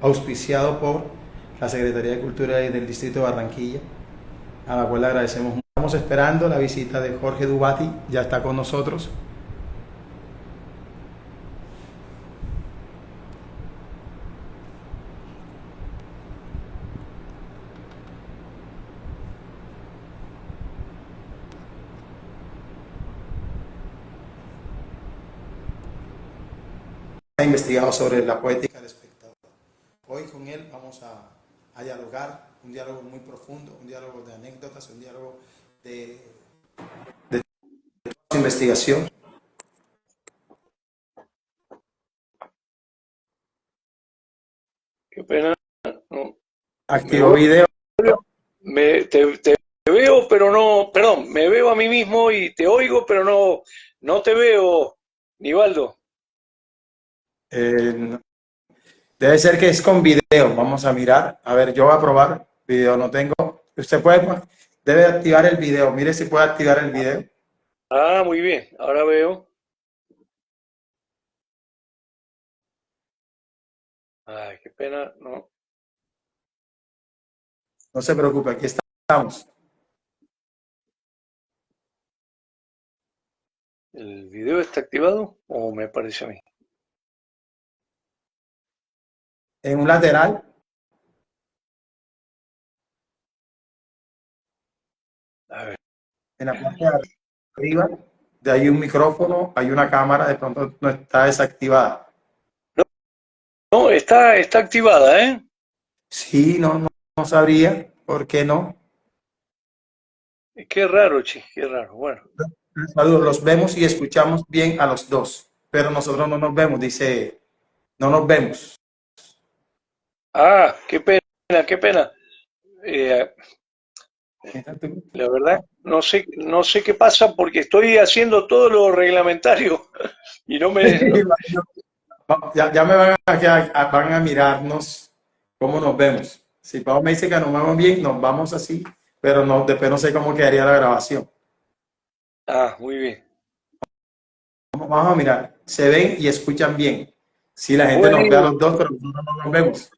auspiciado por la Secretaría de Cultura del Distrito de Barranquilla, a la cual le agradecemos mucho. Estamos esperando la visita de Jorge Dubati, ya está con nosotros. Ha investigado sobre la poética del espectador. Hoy con él vamos a dialogar, un diálogo muy profundo, un diálogo de anécdotas, un diálogo de, de investigación. Qué pena. No, me Activo voy, video. te veo, pero no, perdón, me veo a mí mismo y te oigo, pero no te veo, Nivaldo. Eh, Debe ser que es con video. Vamos a mirar. A ver, yo voy a probar. Video no tengo. Usted debe activar el video. Mire si puede activar el video. Ah, muy bien, ahora veo. Ay, qué pena, no. No se preocupe, aquí estamos. ¿El video está activado o me parece a mí? En un lateral, A ver. en la parte de arriba, de ahí un micrófono, hay una cámara, de pronto no está desactivada. No, está activada, ¿eh? Sí, no sabría. ¿Por qué no? Qué raro, che, qué raro. Bueno. Saludos, los vemos y escuchamos bien a los dos, pero nosotros no nos vemos, dice, no nos vemos. Ah, qué pena, qué pena. Eh, la verdad, no sé qué pasa porque estoy haciendo todo lo reglamentario y no me, no- Ya me van a mirarnos cómo nos vemos. Si Pau me dice que nos vemos bien, nos vamos así, pero no, después no sé cómo quedaría la grabación. Ah, muy bien. Vamos a mirar, se ven y escuchan bien. Si la gente nos ve a Bueno, los dos, pero nosotros no nos vemos.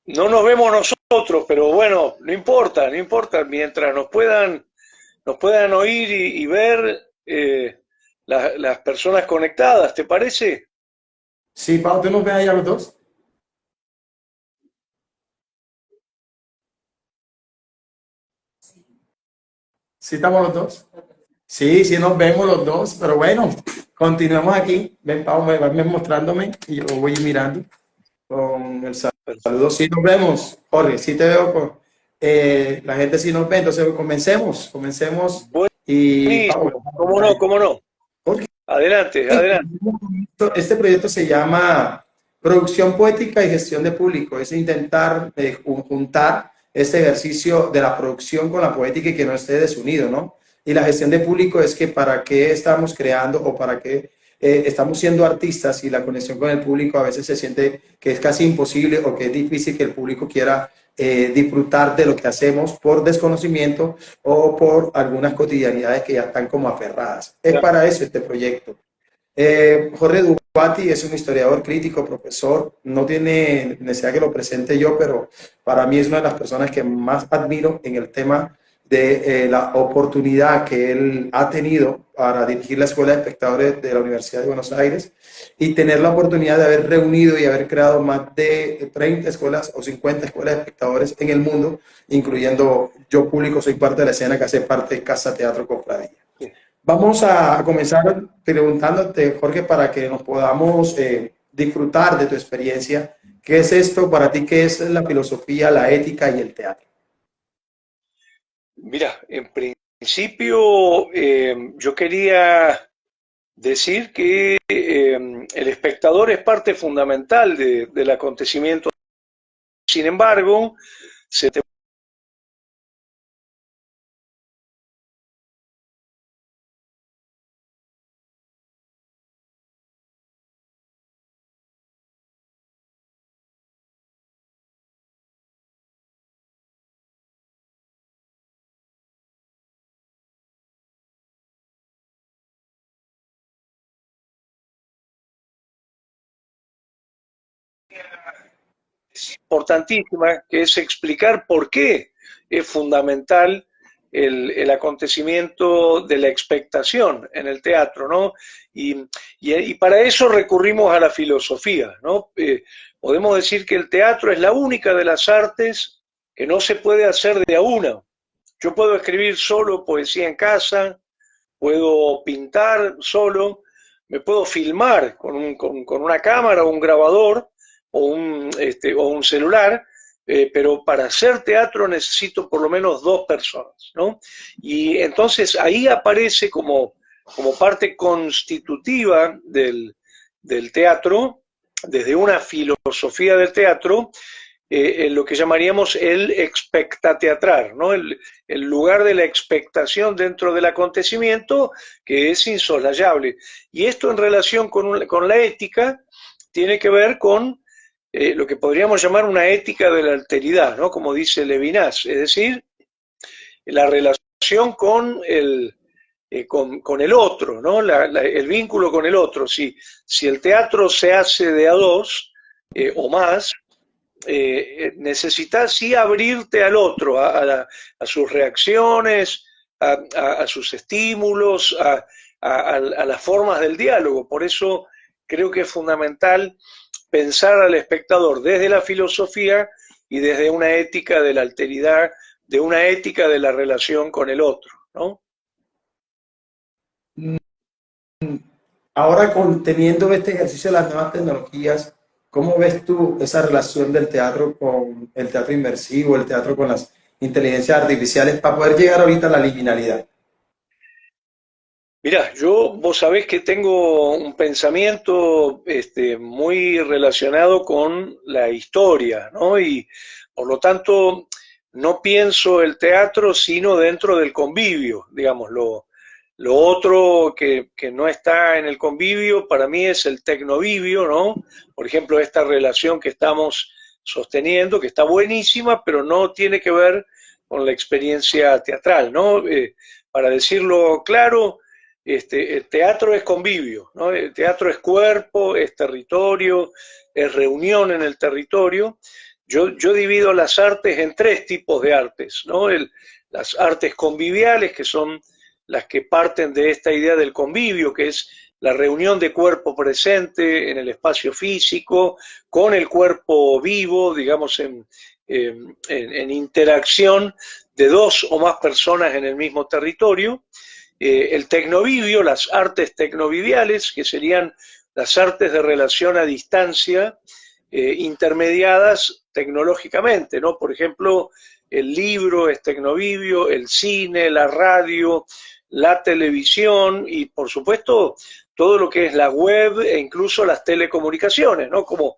no nos vemos nosotros, pero bueno, no importa, no importa. Mientras nos puedan oír y ver las personas conectadas, ¿te parece? Sí, Pau, ¿tú nos ves ahí a los dos? Sí, estamos los dos. Sí, sí nos vemos los dos, pero bueno, continuemos aquí. Ven, Pau, me vas mostrándome y yo voy mirando con el saludo. Sí nos vemos, Jorge, sí te veo. La gente sí nos ve, entonces comencemos. Y Pau, Buenísimo, cómo no, cómo no. Jorge, Adelante, adelante. este proyecto se llama Producción Poética y Gestión de Público. Es intentar juntar este ejercicio de la producción con la poética y que no esté desunido, ¿no? Y la gestión de público es que para qué estamos creando o para qué estamos siendo artistas y la conexión con el público a veces se siente que es casi imposible o que es difícil que el público quiera disfrutar de lo que hacemos por desconocimiento o por algunas cotidianidades que ya están como aferradas. Es para eso este proyecto. Jorge Dubati es un historiador crítico, profesor, no tiene necesidad que lo presente yo, pero para mí es una de las personas que más admiro en el tema de la oportunidad que él ha tenido para dirigir la Escuela de Espectadores de la Universidad de Buenos Aires y tener la oportunidad de haber reunido y haber creado más de 30 escuelas o 50 escuelas de espectadores en el mundo, incluyendo yo público, soy parte de la escena que hace parte de Casa Teatro Cofradía. Vamos a comenzar preguntándote, Jorge, para que nos podamos disfrutar de tu experiencia. ¿Qué es esto para ti? ¿Qué es la filosofía, la ética y el teatro? Mira, en principio yo quería decir que el espectador es parte fundamental del acontecimiento. Sin embargo, se te importantísima, que es explicar por qué es fundamental el acontecimiento de la expectación en el teatro, ¿no? Y para eso recurrimos a la filosofía, ¿no? Podemos decir que el teatro es la única de las artes que no se puede hacer de a una. Yo puedo escribir solo poesía en casa, puedo pintar solo, me puedo filmar con una cámara o un grabador o un celular, pero para hacer teatro necesito por lo menos dos personas, ¿no? Y entonces ahí aparece como parte constitutiva del teatro, desde una filosofía del teatro, en lo que llamaríamos el expectateatrar, ¿no? El lugar de la expectación dentro del acontecimiento, que es insoslayable. Y esto en relación con la ética tiene que ver con lo que podríamos llamar una ética de la alteridad, ¿no? Como dice Levinas, es decir, la relación con el otro, ¿no? El vínculo con el otro. Si el teatro se hace de a dos o más, necesitas sí abrirte al otro, a sus reacciones, a sus estímulos, a las formas del diálogo. Por eso creo que es fundamental pensar al espectador desde la filosofía y desde una ética de la alteridad, de una ética de la relación con el otro, ¿no? Ahora, teniendo este ejercicio de las nuevas tecnologías, ¿cómo ves tú esa relación del teatro con el teatro inmersivo, el teatro con las inteligencias artificiales para poder llegar ahorita a la liminalidad? Mirá, vos sabés que tengo un pensamiento muy relacionado con la historia, ¿no? Y por lo tanto no pienso el teatro sino dentro del convivio, digamos. Lo otro que no está en el convivio para mí es el tecnovivio, ¿no? Por ejemplo, esta relación que estamos sosteniendo, que está buenísima, pero no tiene que ver con la experiencia teatral, ¿no? Para decirlo claro, el teatro es convivio, ¿no? El teatro es cuerpo, es territorio, es reunión en el territorio. Yo divido las artes en tres tipos de artes, ¿no? Las artes conviviales, que son las que parten de esta idea del convivio, que es la reunión de cuerpo presente en el espacio físico, con el cuerpo vivo, digamos, en interacción de dos o más personas en el mismo territorio. El tecnovivio, las artes tecnoviviales, que serían las artes de relación a distancia, intermediadas tecnológicamente, ¿no? Por ejemplo, el libro es tecnovivio, el cine, la radio, la televisión y, por supuesto, todo lo que es la web e incluso las telecomunicaciones, ¿no? Como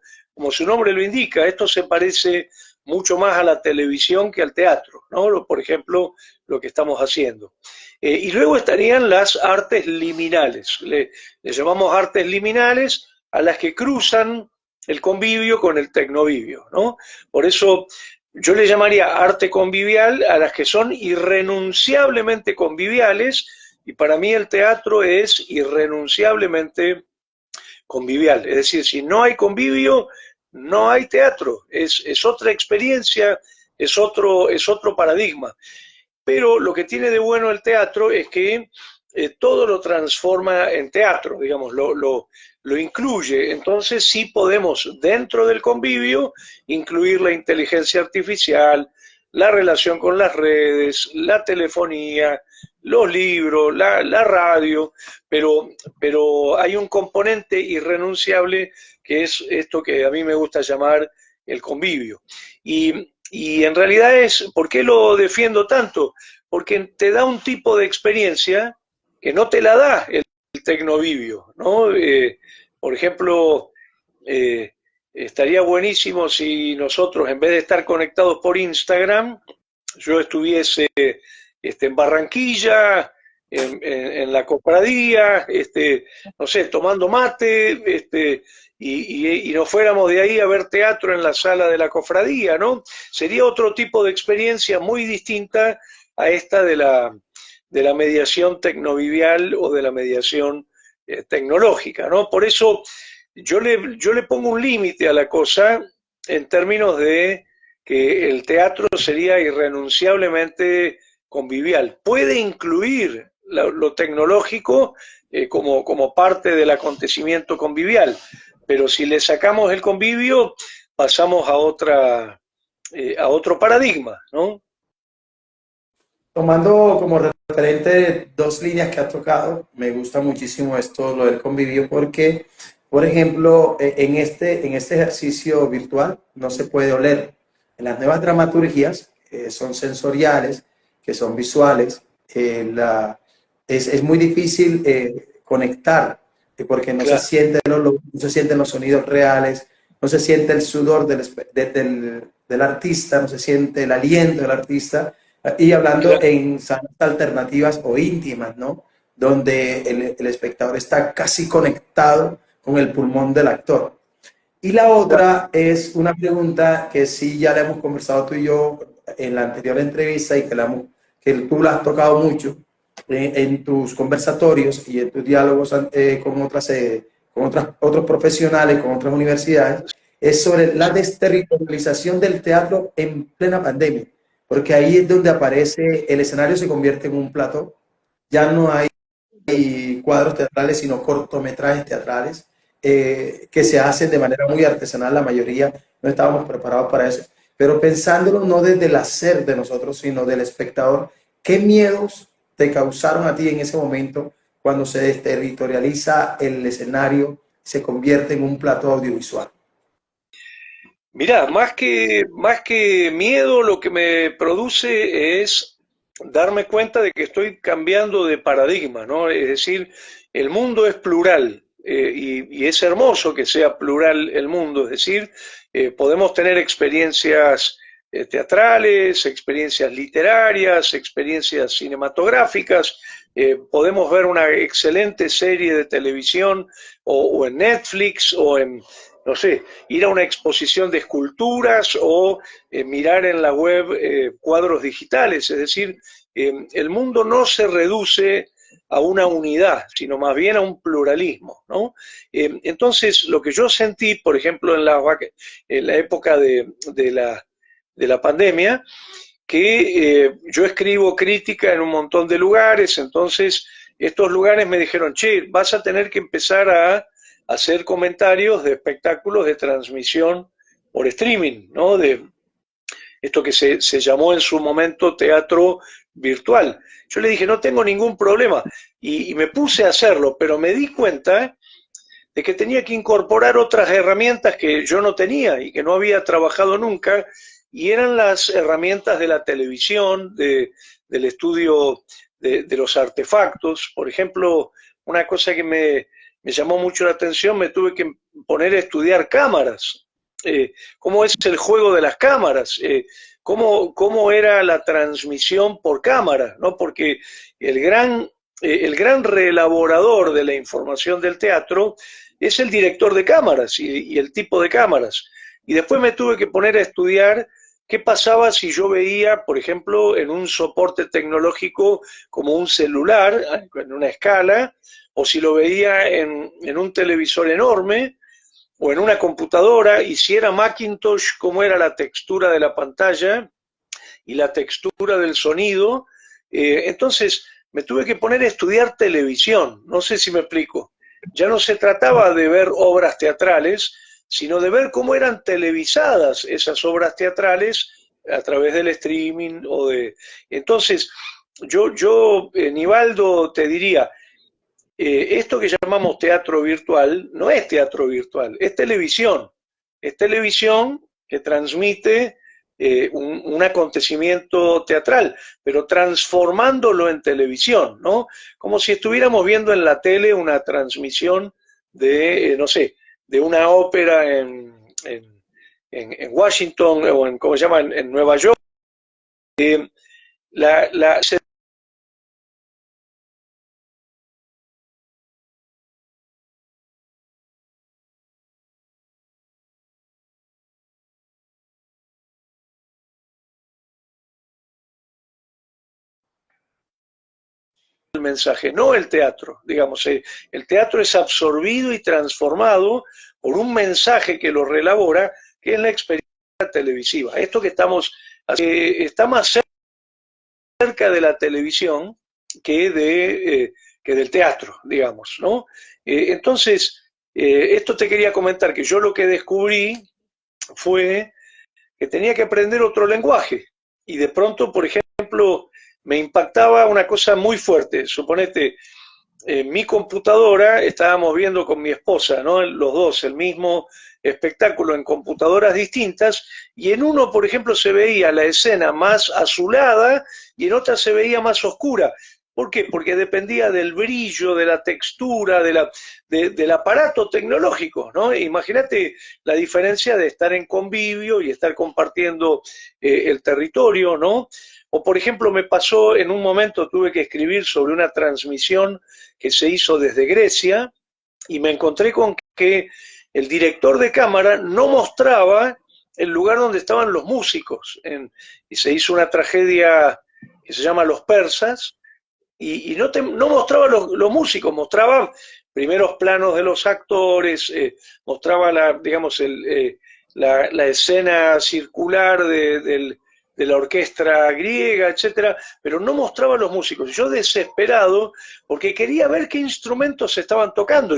su nombre lo indica, esto se parece mucho más a la televisión que al teatro, ¿no? Por ejemplo, lo que estamos haciendo. Y luego estarían las artes liminales. Le llamamos artes liminales a las que cruzan el convivio con el tecnovivio, ¿no? Por eso yo le llamaría arte convivial a las que son irrenunciablemente conviviales, y para mí el teatro es irrenunciablemente convivial. Es decir, si no hay convivio, no hay teatro. Es otra experiencia, es otro paradigma. Pero lo que tiene de bueno el teatro es que todo lo transforma en teatro, digamos, lo incluye. Entonces sí podemos, dentro del convivio, incluir la inteligencia artificial, la relación con las redes, la telefonía, los libros, la radio, pero hay un componente irrenunciable que es esto que a mí me gusta llamar el convivio. Y en realidad ¿por qué lo defiendo tanto? Porque te da un tipo de experiencia que no te la da el tecnovivio, ¿no? Por ejemplo, estaría buenísimo si nosotros, en vez de estar conectados por Instagram, yo estuviese en Barranquilla, en la cofradía, no sé, tomando mate, y nos fuéramos de ahí a ver teatro en la sala de la cofradía, ¿no? Sería otro tipo de experiencia muy distinta a esta de la mediación tecnovivial o de la mediación tecnológica, ¿no? Por eso yo le pongo un límite a la cosa en términos de que el teatro sería irrenunciablemente convivial. Puede incluir lo tecnológico como parte del acontecimiento convivial, pero si le sacamos el convivio, pasamos a otro paradigma, ¿no? Tomando como referente dos líneas que has tocado, me gusta muchísimo esto, lo del convivio, porque, por ejemplo, en este ejercicio virtual no se puede oler. En las nuevas dramaturgias, que son sensoriales, que son visuales, es muy difícil conectar, porque no se Claro, siente el olor, no se sienten los sonidos reales, no se siente el sudor del artista, no se siente el aliento del artista, y hablando claro, en salas alternativas o íntimas, ¿no? Donde el espectador está casi conectado con el pulmón del actor. Y la claro. otra es una pregunta que sí ya le hemos conversado tú y yo en la anterior entrevista y que tú la has tocado mucho en tus conversatorios y en tus diálogos otros profesionales, con otras universidades, es sobre la desterritorialización del teatro en plena pandemia, porque ahí es donde aparece, el escenario se convierte en un plató, ya no hay cuadros teatrales, sino cortometrajes teatrales que se hacen de manera muy artesanal, la mayoría no estábamos preparados para eso, pero pensándolo no desde el hacer de nosotros, sino del espectador, ¿qué miedos te causaron a ti en ese momento cuando se desterritorializa el escenario, se convierte en un plato audiovisual? Mirá, más que miedo, lo que me produce es darme cuenta de que estoy cambiando de paradigma, ¿no? Es decir, el mundo es plural y es hermoso que sea plural el mundo, es decir, podemos tener experiencias teatrales, experiencias literarias, experiencias cinematográficas, podemos ver una excelente serie de televisión o en Netflix o en, no sé, ir a una exposición de esculturas o mirar en la web cuadros digitales. Es decir, el mundo no se reduce a una unidad, sino más bien a un pluralismo, ¿no? Entonces, lo que yo sentí, por ejemplo, en la época de la pandemia, que yo escribo crítica en un montón de lugares, entonces estos lugares me dijeron, che, vas a tener que empezar a hacer comentarios de espectáculos de transmisión por streaming, ¿no? De esto que se llamó en su momento teatro virtual. Yo le dije, no tengo ningún problema, y me puse a hacerlo, pero me di cuenta de que tenía que incorporar otras herramientas que yo no tenía y que no había trabajado nunca, y eran las herramientas de la televisión, del estudio de los artefactos. Por ejemplo, una cosa que me llamó mucho la atención, me tuve que poner a estudiar cámaras, cómo es el juego de las cámaras, cómo era la transmisión por cámara, ¿no? Porque el gran reelaborador de la información del teatro es el director de cámaras y el tipo de cámaras. Y después me tuve que poner a estudiar qué pasaba si yo veía, por ejemplo, en un soporte tecnológico como un celular, en una escala, o si lo veía en un televisor enorme, o en una computadora, y si era Macintosh, cómo era la textura de la pantalla y la textura del sonido. Entonces me tuve que poner a estudiar televisión, no sé si me explico. Ya no se trataba de ver obras teatrales, sino de ver cómo eran televisadas esas obras teatrales a través del streaming o de... Entonces, Nivaldo, te diría, esto que llamamos teatro virtual no es teatro virtual, es televisión. Es televisión que transmite un acontecimiento teatral, pero transformándolo en televisión, ¿no? Como si estuviéramos viendo en la tele una transmisión de, no sé, de una ópera en Washington o en, ¿cómo se llama?, en Nueva York. Eh, la el mensaje, no el teatro. Digamos, el teatro es absorbido y transformado por un mensaje que lo relabora, que es la experiencia televisiva. Esto que está más cerca de la televisión que del teatro, digamos, ¿no? Entonces, esto te quería comentar, que yo lo que descubrí fue que tenía que aprender otro lenguaje, y de pronto, por ejemplo, me impactaba una cosa muy fuerte. Suponete, en mi computadora estábamos viendo con mi esposa, ¿no? Los dos, el mismo espectáculo en computadoras distintas, y en uno, por ejemplo, se veía la escena más azulada y en otra se veía más oscura. ¿Por qué? Porque dependía del brillo, de la textura, del aparato tecnológico, ¿no? Imagínate la diferencia de estar en convivio y estar compartiendo el territorio, ¿no? O, por ejemplo, me pasó en un momento, tuve que escribir sobre una transmisión que se hizo desde Grecia, y me encontré con que el director de cámara no mostraba el lugar donde estaban los músicos, y se hizo una tragedia que se llama Los Persas, y no mostraba los músicos, mostraba primeros planos de los actores, mostraba digamos, la escena circular de la orquesta griega, etcétera, pero no mostraba los músicos. Yo desesperado, porque quería ver qué instrumentos estaban tocando.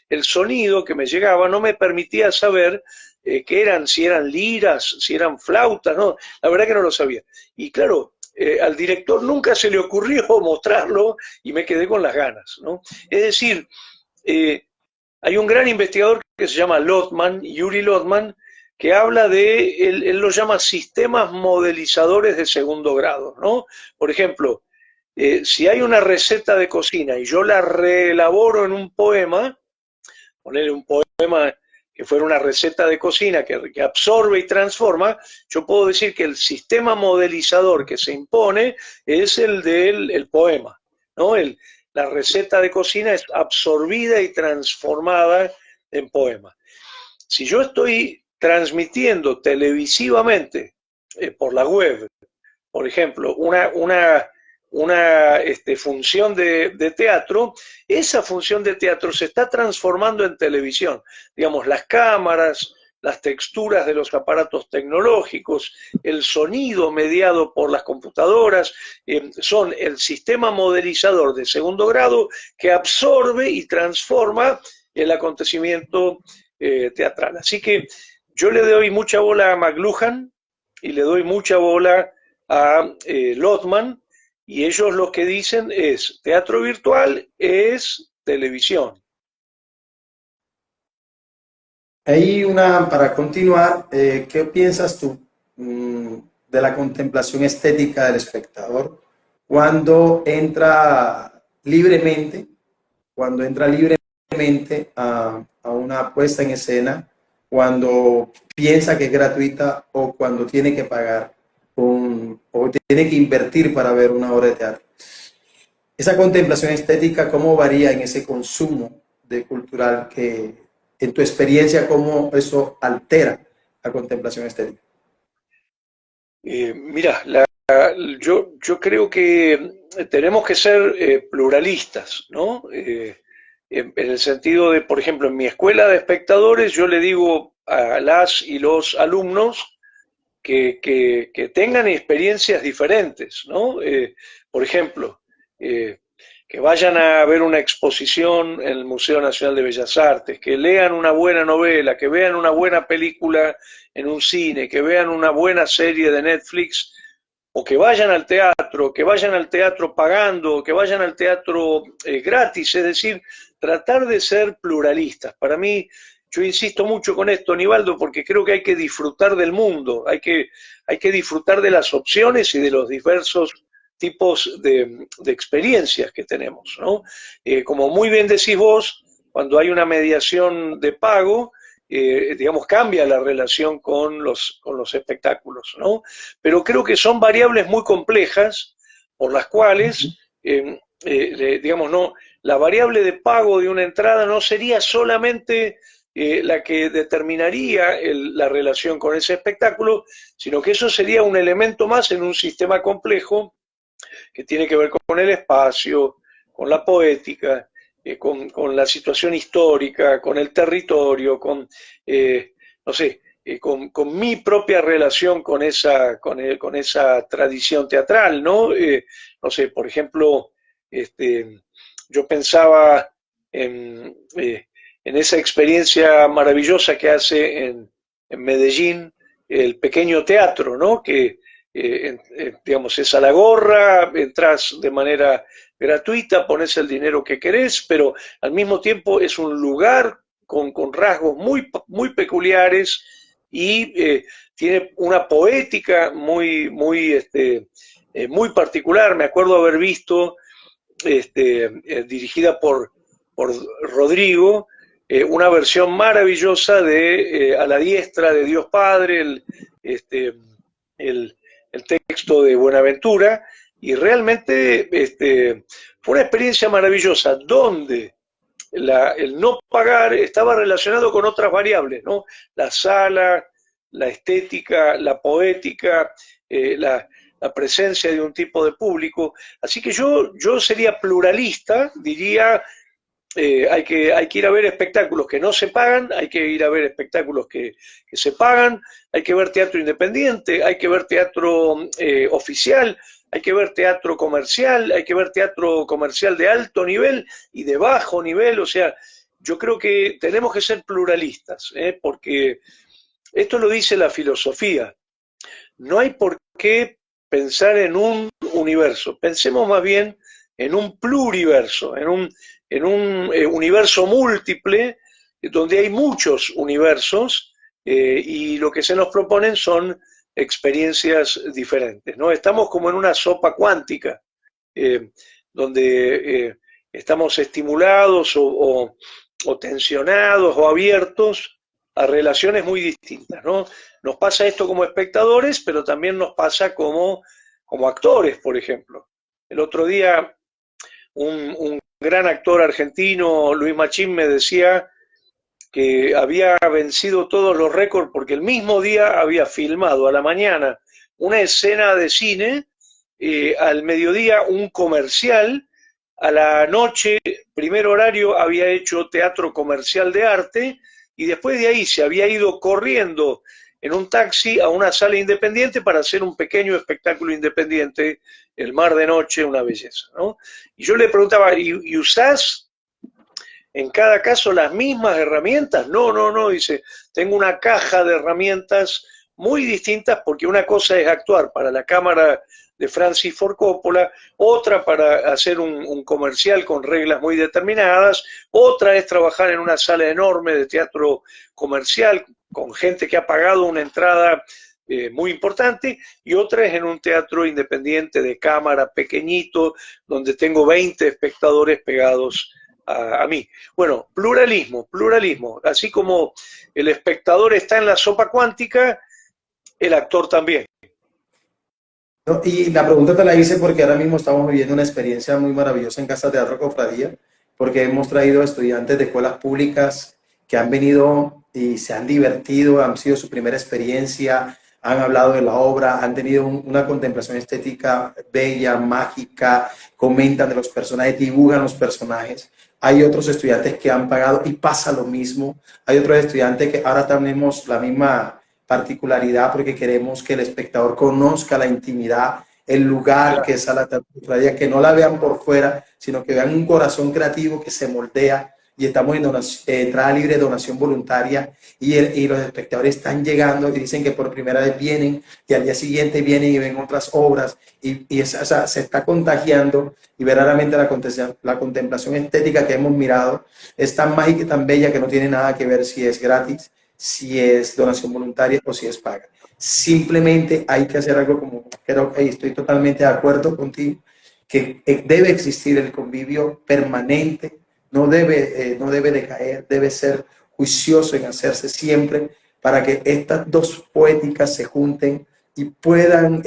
El sonido que me llegaba no me permitía saber qué eran, si eran liras, si eran flautas, no, la verdad que no lo sabía. Y claro, al director nunca se le ocurrió mostrarlo, y me quedé con las ganas, ¿no? Es decir, hay un gran investigador que se llama Lotman, Yuri Lotman, que habla él lo llama sistemas modelizadores de segundo grado, ¿no? Por ejemplo, si hay una receta de cocina y yo la reelaboro en un poema, ponerle un poema que fuera una receta de cocina que absorbe y transforma, yo puedo decir que el sistema modelizador que se impone es el del poema, ¿no? La receta de cocina es absorbida y transformada en poema. Si yo estoy transmitiendo televisivamente por la web, por ejemplo, una función de teatro, esa función de teatro se está transformando en televisión. Digamos, las cámaras, las texturas de los aparatos tecnológicos, el sonido mediado por las computadoras, son el sistema modelizador de segundo grado que absorbe y transforma el acontecimiento teatral. Así que yo le doy mucha bola a McLuhan y le doy mucha bola a Lotman, y ellos lo que dicen es, teatro virtual es televisión. Hay para continuar, ¿qué piensas tú de la contemplación estética del espectador cuando entra libremente, a una puesta en escena, cuando piensa que es gratuita o cuando tiene que pagar o tiene que invertir para ver una obra de teatro? Esa contemplación estética, ¿cómo varía en ese consumo de cultural en tu experiencia, cómo eso altera la contemplación estética? Mira, yo creo que tenemos que ser pluralistas, ¿no? En el sentido de, por ejemplo, en mi escuela de espectadores, yo le digo a las y los alumnos que tengan experiencias diferentes, ¿no? Por ejemplo, que vayan a ver una exposición en el Museo Nacional de Bellas Artes, que lean una buena novela, que vean una buena película en un cine, que vean una buena serie de Netflix, o que vayan al teatro pagando, que vayan al teatro gratis, es decir, tratar de ser pluralistas. Para mí, yo insisto mucho con esto, Nivaldo, porque creo que hay que disfrutar del mundo, hay que disfrutar de las opciones y de los diversos tipos de experiencias que tenemos, ¿no? Como muy bien decís vos, cuando hay una mediación de pago, digamos, cambia la relación con los espectáculos, ¿no? Pero creo que son variables muy complejas por las cuales, digamos, no, la variable de pago de una entrada no sería solamente la que determinaría la relación con ese espectáculo, sino que eso sería un elemento más en un sistema complejo que tiene que ver con el espacio, con la poética, con la situación histórica, con el territorio, no sé, con mi propia relación con con esa tradición teatral, ¿no? No sé, por ejemplo, yo pensaba en esa experiencia maravillosa que hace en Medellín el pequeño teatro, ¿no? Que, digamos, es a la gorra, entras de manera gratuita, pones el dinero que querés, pero al mismo tiempo es un lugar con rasgos muy peculiares y tiene una poética muy particular. Me acuerdo haber visto, dirigida por Rodrigo, una versión maravillosa de A la diestra de Dios Padre, este, el, el texto de Buenaventura, y realmente fue una experiencia maravillosa donde el no pagar estaba relacionado con otras variables, ¿no? La sala, la estética, la poética, la presencia de un tipo de público. Así que yo sería pluralista, diría, hay que ir a ver espectáculos que no se pagan, hay que ir a ver espectáculos que se pagan, hay que ver teatro independiente, hay que ver teatro oficial, hay que ver teatro comercial, hay que ver teatro comercial de alto nivel y de bajo nivel. O sea, yo creo que tenemos que ser pluralistas, porque esto lo dice la filosofía. No hay por qué pensar en un universo, pensemos más bien en un pluriverso, en un universo múltiple, donde hay muchos universos, y lo que se nos proponen son experiencias diferentes, ¿no? Estamos como en una sopa cuántica, eh, donde estamos estimulados o tensionados o abiertos a relaciones muy distintas, ¿no? Nos pasa esto como espectadores, pero también nos pasa como actores, por ejemplo. El otro día un gran actor argentino, Luis Machín, me decía que había vencido todos los récords porque el mismo día había filmado a la mañana una escena de cine, al mediodía un comercial, a la noche, primer horario, había hecho teatro comercial de arte y después de ahí se había ido corriendo en un taxi a una sala independiente para hacer un pequeño espectáculo independiente, El mar de noche, una belleza, ¿no? Y yo le preguntaba, ¿y usás en cada caso las mismas herramientas? No, no, no, dice, tengo una caja de herramientas muy distintas porque una cosa es actuar para la cámara de Francis Ford Coppola, otra para hacer un comercial con reglas muy determinadas, otra es trabajar en una sala enorme de teatro comercial con gente que ha pagado una entrada muy importante, y otra es en un teatro independiente de cámara pequeñito donde tengo 20 espectadores pegados a mí. Bueno, pluralismo, pluralismo. Así como el espectador está en la sopa cuántica, el actor también. No, y la pregunta te la hice porque ahora mismo estamos viviendo una experiencia muy maravillosa en Casa Teatro Cofradía, porque hemos traído estudiantes de escuelas públicas que han venido y se han divertido, han sido su primera experiencia, han hablado de la obra, han tenido una contemplación estética bella, mágica, comentan de los personajes, dibujan los personajes. Hay otros estudiantes que han pagado y pasa lo mismo. Hay otros estudiantes que ahora tenemos la misma particularidad porque queremos que el espectador conozca la intimidad, el lugar que es Sala Teatro Cofradía, que no la vean por fuera, sino que vean un corazón creativo que se moldea, y estamos en entrada libre, donación voluntaria, y los espectadores están llegando y dicen que por primera vez vienen, y al día siguiente vienen y ven otras obras, o sea, se está contagiando, y verdaderamente la contemplación estética que hemos mirado es tan mágica y tan bella que no tiene nada que ver si es gratis, si es donación voluntaria o si es paga. Simplemente hay que hacer algo como, creo que estoy totalmente de acuerdo contigo, que debe existir el convivio permanente, no debe decaer, debe ser juicioso en hacerse siempre para que estas dos poéticas se junten y puedan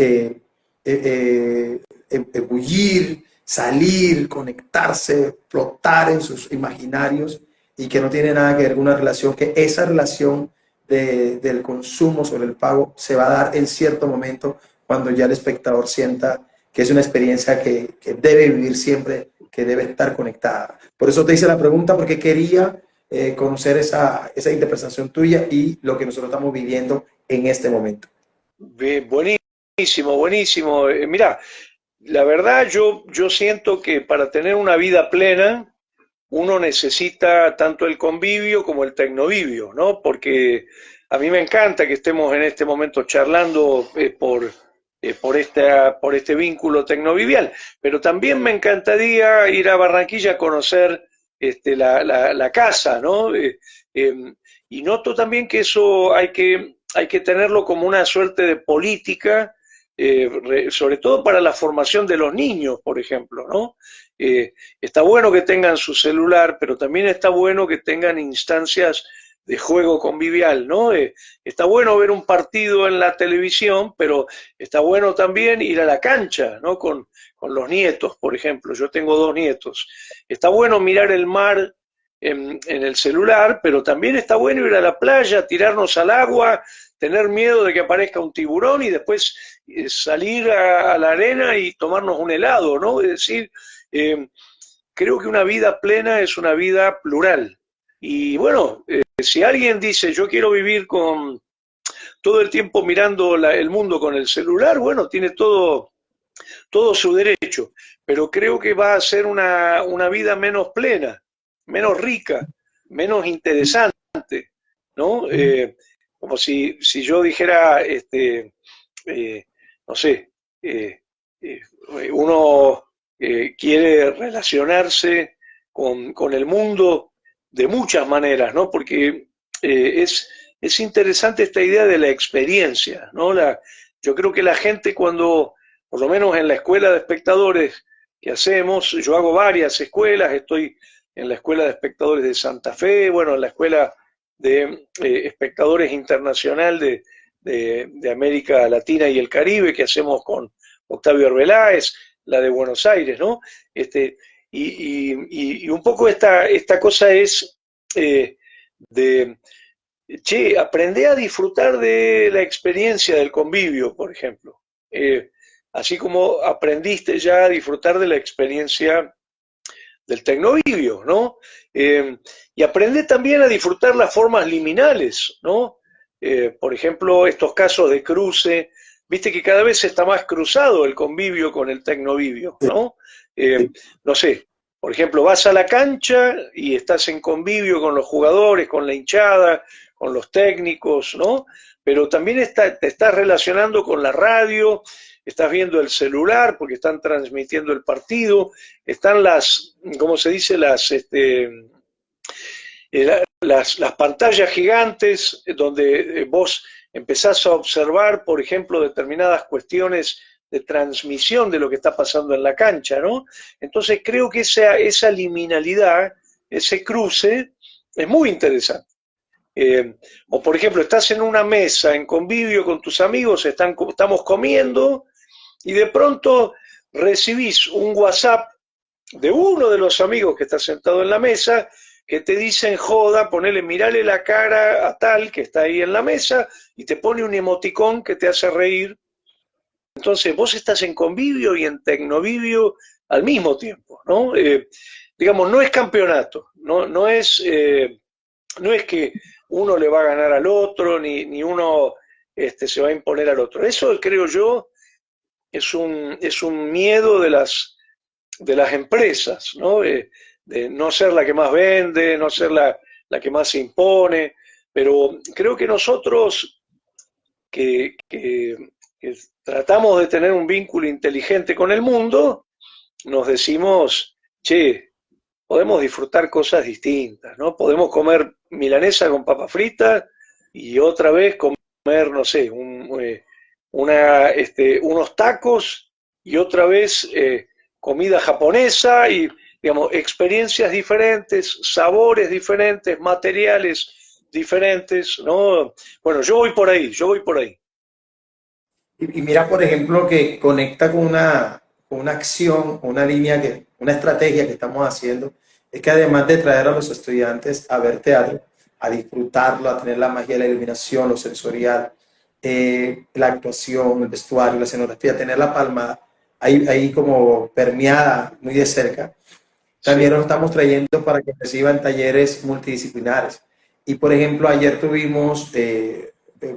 ebullir, salir, conectarse, flotar en sus imaginarios, y que no tiene nada que ver con una relación, que esa relación del consumo sobre el pago se va a dar en cierto momento cuando ya el espectador sienta que es una experiencia que debe vivir siempre, que debe estar conectada. Por eso te hice la pregunta, porque quería conocer esa interpretación tuya y lo que nosotros estamos viviendo en este momento. Bien, buenísimo, buenísimo. Mira, la verdad yo siento que para tener una vida plena uno necesita tanto el convivio como el tecnovivio, ¿no? Porque a mí me encanta que estemos en este momento charlando por este vínculo tecnovivial, pero también me encantaría ir a Barranquilla a conocer la casa, ¿no? Y noto también que eso hay que tenerlo como una suerte de política, sobre todo para la formación de los niños, por ejemplo, ¿no? Está bueno que tengan su celular, pero también está bueno que tengan instancias de juego convivial, ¿no? Está bueno ver un partido en la televisión, pero está bueno también ir a la cancha, ¿no? Con los nietos, por ejemplo. Yo tengo 2 nietos. Está bueno mirar el mar en el celular, pero también está bueno ir a la playa, tirarnos al agua, tener miedo de que aparezca un tiburón y después salir a la arena y tomarnos un helado, ¿no? Es decir, eh, creo que una vida plena es una vida plural. Y bueno, si alguien dice yo quiero vivir con todo el tiempo mirando el mundo con el celular, bueno, tiene todo su derecho, pero creo que va a ser una vida menos plena, menos rica, menos interesante, ¿no? Como si yo dijera, no sé, eh, eh, uno quiere relacionarse con el mundo de muchas maneras, ¿no? Porque es interesante esta idea de la experiencia, ¿no? Yo creo que la gente cuando, por lo menos en la escuela de espectadores que hacemos, yo hago varias escuelas, estoy en la escuela de espectadores de Santa Fe, bueno, en la escuela de espectadores internacional de América Latina y el Caribe que hacemos con Octavio Arbeláez, la de Buenos Aires, ¿no? Y un poco esta cosa es de, che, aprende a disfrutar de la experiencia del convivio, por ejemplo. Así como aprendiste ya a disfrutar de la experiencia del tecnovivio, ¿no? Y aprende también a disfrutar las formas liminales, ¿no? Por ejemplo, estos casos de cruce, viste que cada vez está más cruzado el convivio con el tecnovivio, ¿no? Eh, no sé, por ejemplo, vas a la cancha y estás en convivio con los jugadores, con la hinchada, con los técnicos, ¿no? Pero también te estás relacionando con la radio, estás viendo el celular porque están transmitiendo el partido, están ¿cómo se dice? Las pantallas gigantes donde vos empezás a observar, por ejemplo, determinadas cuestiones de transmisión de lo que está pasando en la cancha, ¿no? Entonces creo que esa liminalidad, ese cruce, es muy interesante. O por ejemplo, estás en una mesa en convivio con tus amigos, estamos comiendo y de pronto recibís un WhatsApp de uno de los amigos que está sentado en la mesa que te dicen joda, ponele, mirale la cara a tal que está ahí en la mesa y te pone un emoticón que te hace reír. Entonces vos estás en convivio y en tecnovivio al mismo tiempo, ¿no? Digamos, no es campeonato, no es que uno le va a ganar al otro, ni uno se va a imponer al otro. Eso creo yo es un miedo de las empresas, ¿no? De no ser la que más vende, no ser la que más se impone, pero creo que nosotros que tratamos de tener un vínculo inteligente con el mundo, nos decimos, che, podemos disfrutar cosas distintas, ¿no? Podemos comer milanesa con papa frita y otra vez comer, no sé, unos tacos y otra vez comida japonesa y, digamos, experiencias diferentes, sabores diferentes, materiales diferentes, ¿no? Bueno, yo voy por ahí, yo voy por ahí. Y mira, por ejemplo, que conecta con una acción, una línea, una estrategia que estamos haciendo, es que además de traer a los estudiantes a ver teatro, a disfrutarlo, a tener la magia de la iluminación, lo sensorial, la actuación, el vestuario, la escenografía, tener la palma ahí como permeada muy de cerca, también sí. los estamos trayendo para que reciban talleres multidisciplinares. Y por ejemplo, ayer tuvimos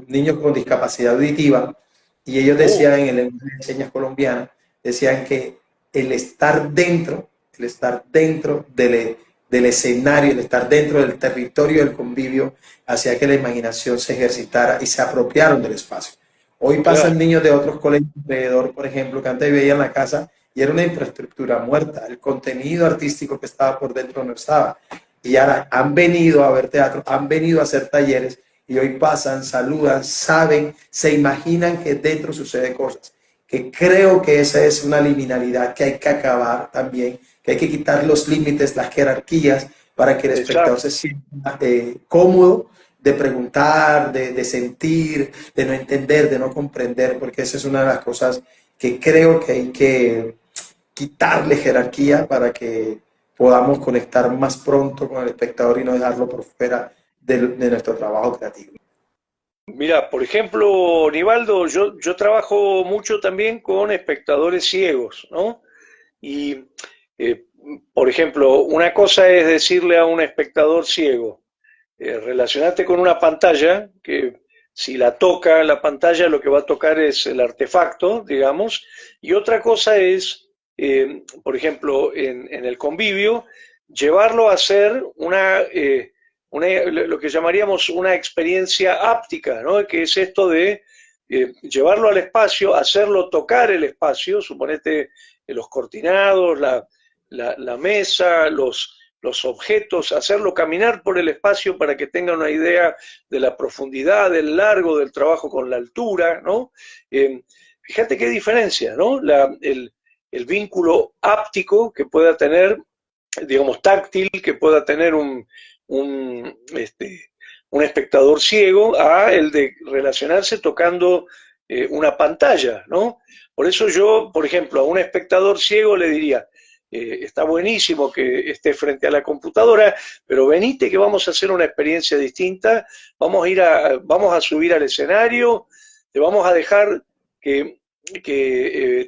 niños con discapacidad auditiva y ellos Uh, decían en el lenguaje de señas colombiano, decían que el estar dentro del escenario, el estar dentro del territorio del convivio, hacía que la imaginación se ejercitara y se apropiaron del espacio. Hoy pasan claro, niños de otros colegios alrededor, por ejemplo, que antes veían la casa y era una infraestructura muerta. El contenido artístico que estaba por dentro no estaba. Y ahora han venido a ver teatro, han venido a hacer talleres y hoy pasan, saludan, saben, se imaginan que dentro sucede cosas. Que creo que esa es una liminalidad que hay que acabar también, que hay que quitar los límites, las jerarquías, para que el espectador se exacto. sienta cómodo de preguntar, de sentir, de no entender, de no comprender, porque esa es una de las cosas que creo que hay que quitarle jerarquía para que podamos conectar más pronto con el espectador y no dejarlo por fuera de nuestro trabajo creativo. Mira, por ejemplo, Nivaldo, yo trabajo mucho también con espectadores ciegos, ¿no? Y, eh, por ejemplo, una cosa es decirle a un espectador ciego, relacionate con una pantalla, que si la toca la pantalla lo que va a tocar es el artefacto, digamos, y otra cosa es, por ejemplo, en el convivio, llevarlo a hacer lo que llamaríamos una experiencia áptica, ¿no? Que es esto de llevarlo al espacio, hacerlo tocar el espacio, suponete los cortinados, la mesa, los objetos, hacerlo caminar por el espacio para que tenga una idea de la profundidad, del largo, del trabajo con la altura, ¿no? Fíjate qué diferencia, ¿no? El vínculo áptico que pueda tener, digamos, táctil, que pueda tener un espectador ciego, a el de relacionarse tocando una pantalla, ¿no? Por eso yo, por ejemplo, a un espectador ciego le diría, está buenísimo que esté frente a la computadora, pero venite que vamos a hacer una experiencia distinta, vamos a subir al escenario, te vamos a dejar que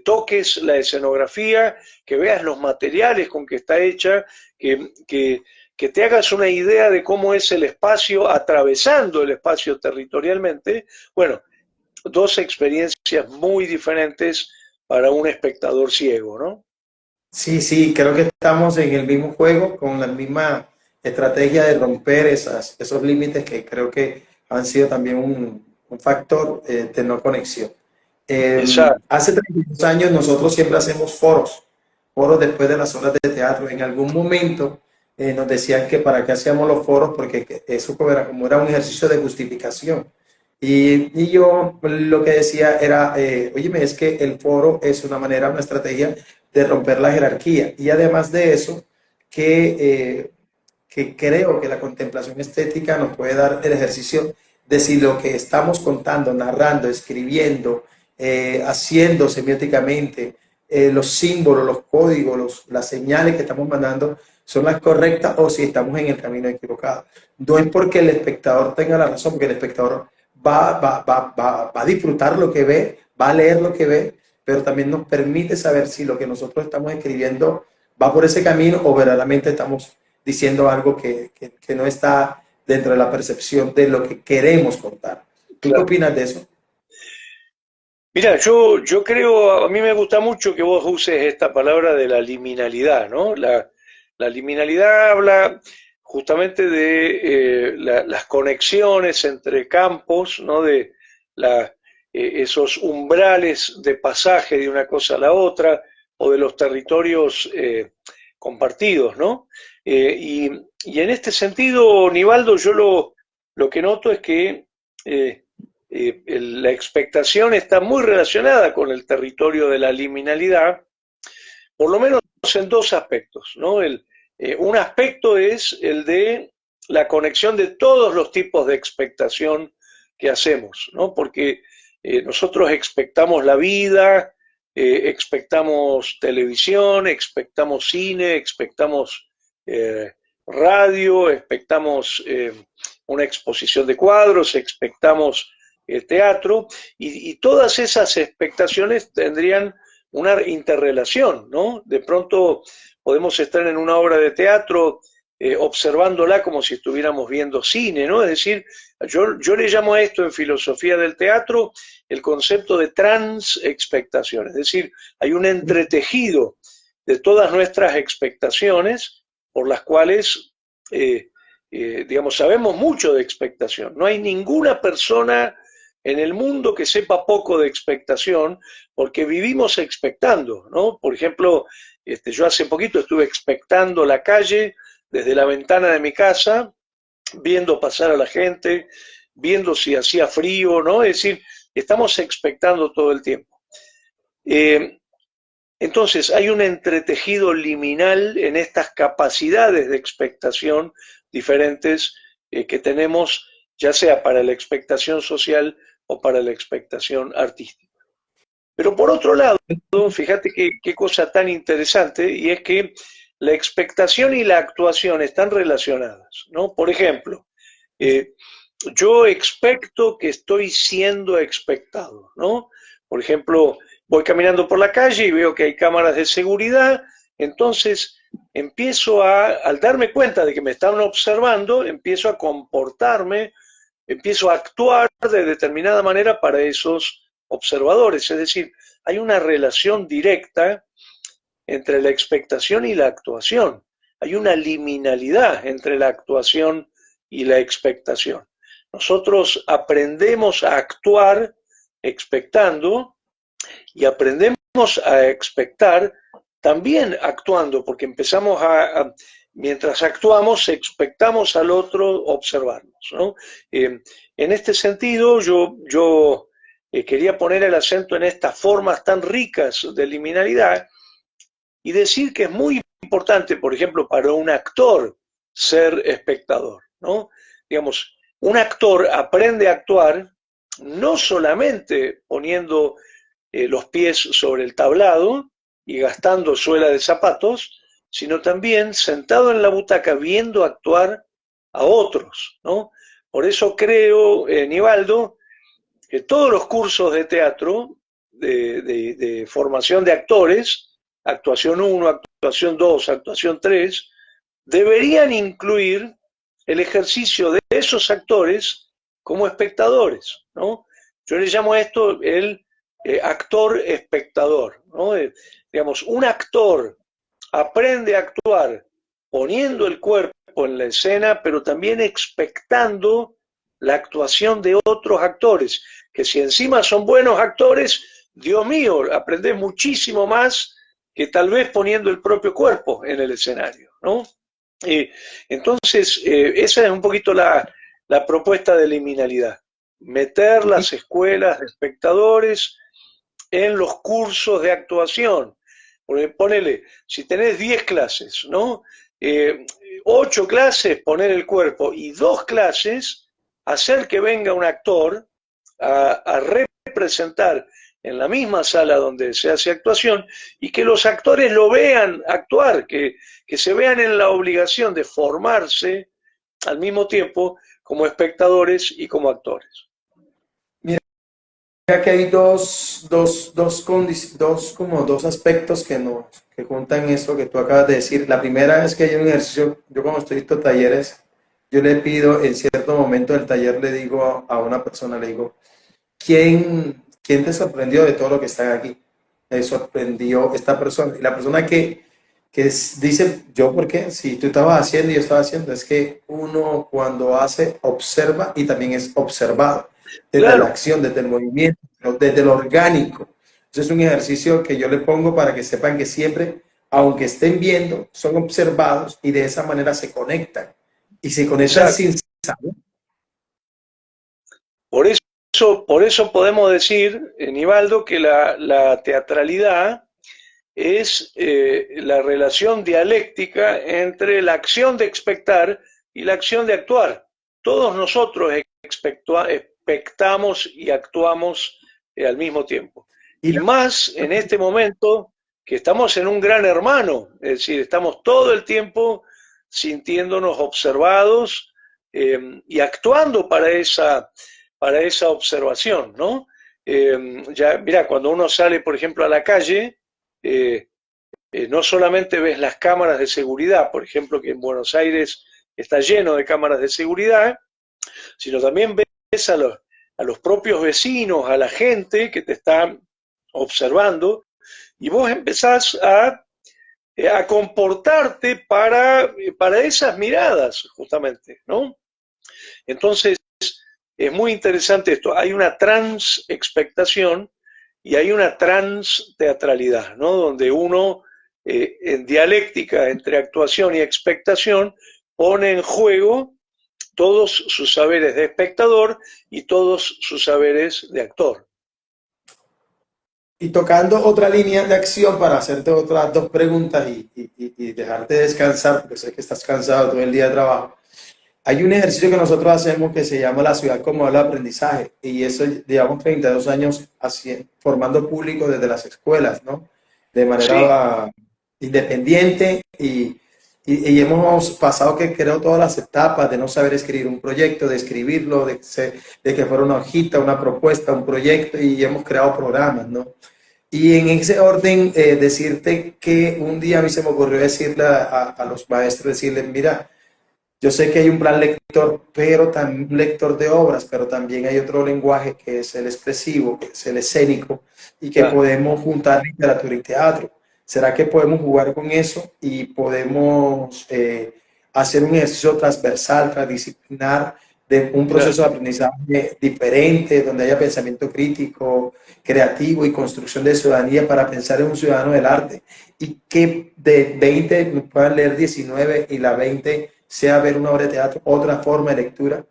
toques la escenografía, que veas los materiales con que está hecha, que te hagas una idea de cómo es el espacio atravesando el espacio territorialmente. Bueno, dos experiencias muy diferentes para un espectador ciego, ¿no? Sí, sí, creo que estamos en el mismo juego, con la misma estrategia de romper esos límites que creo que han sido también un factor de no conexión. Exacto. Hace 32 años nosotros siempre hacemos foros después de las horas de teatro. En algún momento nos decían que para qué hacíamos los foros, porque eso como era un ejercicio de justificación. Y yo lo que decía era, oye, es que el foro es una manera, una estrategia de romper la jerarquía. Y además de eso, que creo que la contemplación estética nos puede dar el ejercicio de si lo que estamos contando, narrando, escribiendo, haciendo semióticamente, los símbolos, los códigos, las señales que estamos mandando son las correctas o si estamos en el camino equivocado. No es porque el espectador tenga la razón, porque el espectador va a disfrutar lo que ve, va a leer lo que ve, pero también nos permite saber si lo que nosotros estamos escribiendo va por ese camino o verdaderamente estamos diciendo algo que no está dentro de la percepción de lo que queremos contar. ¿Tú qué Claro. opinas de eso? Mira, yo creo, a mí me gusta mucho que vos uses esta palabra de la liminalidad, ¿no? La liminalidad habla justamente de las conexiones entre campos, ¿no? De esos umbrales de pasaje de una cosa a la otra, o de los territorios compartidos, ¿no? Y en este sentido, Nivaldo, lo que noto es que eh, la expectación está muy relacionada con el territorio de la liminalidad, por lo menos en dos aspectos, ¿no? Un aspecto es el de la conexión de todos los tipos de expectación que hacemos, ¿no? Porque nosotros expectamos la vida, expectamos televisión, expectamos cine, expectamos radio, expectamos una exposición de cuadros, expectamos teatro, y todas esas expectaciones tendrían una interrelación, ¿no? De pronto podemos estar en una obra de teatro observándola como si estuviéramos viendo cine, ¿no? Es decir, yo le llamo a esto en filosofía del teatro el concepto de transexpectación, es decir, hay un entretejido de todas nuestras expectaciones por las cuales, digamos, sabemos mucho de expectación. No hay ninguna persona en el mundo que sepa poco de expectación, porque vivimos expectando, ¿no? Por ejemplo, yo hace poquito estuve expectando la calle desde la ventana de mi casa, viendo pasar a la gente, viendo si hacía frío, ¿no? Es decir, estamos expectando todo el tiempo. Entonces, hay un entretejido liminal en estas capacidades de expectación diferentes que tenemos, ya sea para la expectación social o para la expectación artística. Pero por otro lado, fíjate qué cosa tan interesante, y es que la expectación y la actuación están relacionadas, ¿no? Por ejemplo, yo expecto que estoy siendo expectado, ¿no? Por ejemplo, voy caminando por la calle y veo que hay cámaras de seguridad, entonces empiezo al darme cuenta de que me están observando, empiezo a comportarme, empiezo a actuar de determinada manera para esos observadores. Es decir, hay una relación directa entre la expectación y la actuación. Hay una liminalidad entre la actuación y la expectación. Nosotros aprendemos a actuar expectando y aprendemos a expectar también actuando, porque empezamos mientras actuamos, expectamos al otro observarnos, ¿no? En este sentido, yo quería poner el acento en estas formas tan ricas de liminalidad y decir que es muy importante, por ejemplo, para un actor ser espectador, ¿no? Digamos, un actor aprende a actuar no solamente poniendo los pies sobre el tablado y gastando suela de zapatos, sino también sentado en la butaca viendo actuar a otros, ¿no? Por eso creo, Nivaldo, que todos los cursos de teatro, de formación de actores, actuación 1, actuación 2, actuación 3, deberían incluir el ejercicio de esos actores como espectadores, ¿no? Yo le llamo a esto el actor espectador, ¿no? Digamos, un actor aprende a actuar poniendo el cuerpo en la escena, pero también expectando la actuación de otros actores, que si encima son buenos actores, Dios mío, aprendes muchísimo más que tal vez poniendo el propio cuerpo en el escenario, ¿no? Entonces, esa es un poquito la propuesta de liminalidad, meter las escuelas de espectadores en los cursos de actuación. Ponele, si tenés 10 clases, ¿no? 8 clases poner el cuerpo y 2 clases hacer que venga un actor a representar en la misma sala donde se hace actuación y que los actores lo vean actuar, que se vean en la obligación de formarse al mismo tiempo como espectadores y como actores. Mira que hay dos aspectos que juntan eso que tú acabas de decir. La primera es que hay un ejercicio, yo cuando estoy en talleres, yo le pido en cierto momento del taller, le digo a una persona, le digo, ¿quién te sorprendió de todo lo que está aquí? Me sorprendió esta persona. Y la persona dice, ¿yo por qué? Si tú estabas haciendo y yo estaba haciendo, es que uno cuando hace, observa y también es observado. Desde Claro. la acción, desde el movimiento, desde lo orgánico. Entonces es un ejercicio que yo le pongo para que sepan que siempre, aunque estén viendo, son observados y de esa manera se conectan. Y se conectan Exacto. sin saber. Por eso podemos decir, Nivaldo, que la teatralidad es la relación dialéctica entre la acción de expectar y la acción de actuar. Todos nosotros expectamos y actuamos al mismo tiempo. Y más en este momento que estamos en un gran hermano, es decir, estamos todo el tiempo sintiéndonos observados y actuando para esa observación, ¿no? ya, mira, cuando uno sale, por ejemplo, a la calle, no solamente ves las cámaras de seguridad, por ejemplo, que en Buenos Aires está lleno de cámaras de seguridad, sino también ves a los propios vecinos, a la gente que te está observando, y vos empezás a comportarte para esas miradas, justamente, ¿no? Entonces, es muy interesante esto. Hay una transexpectación y hay una transteatralidad, ¿no? Donde uno, en dialéctica entre actuación y expectación, pone en juego todos sus saberes de espectador y todos sus saberes de actor. Y tocando otra línea de acción para hacerte otras dos preguntas y dejarte descansar, porque sé que estás cansado todo el día de trabajo. Hay un ejercicio que nosotros hacemos que se llama la ciudad como modelo de aprendizaje y eso llevamos 32 años formando público desde las escuelas, ¿no? De Sí, manera independiente y hemos pasado que creo todas las etapas de no saber escribir un proyecto, de escribirlo, de que fuera una hojita, una propuesta, un proyecto y hemos creado programas, ¿no? Y en ese orden, decirte que un día a mí se me ocurrió decirle a los maestros, decirles, mira, yo sé que hay un plan lector, pero también un lector de obras, pero también hay otro lenguaje que es el expresivo, que es el escénico, y que claro, podemos juntar literatura y teatro. ¿Será que podemos jugar con eso y podemos hacer un ejercicio transversal, transdisciplinar, de un claro. proceso de aprendizaje diferente, donde haya pensamiento crítico, creativo y construcción de ciudadanía para pensar en un ciudadano del arte? Y que de 20 puedan leer 19 y la 20 sea ver una obra de teatro, otra forma de lectura.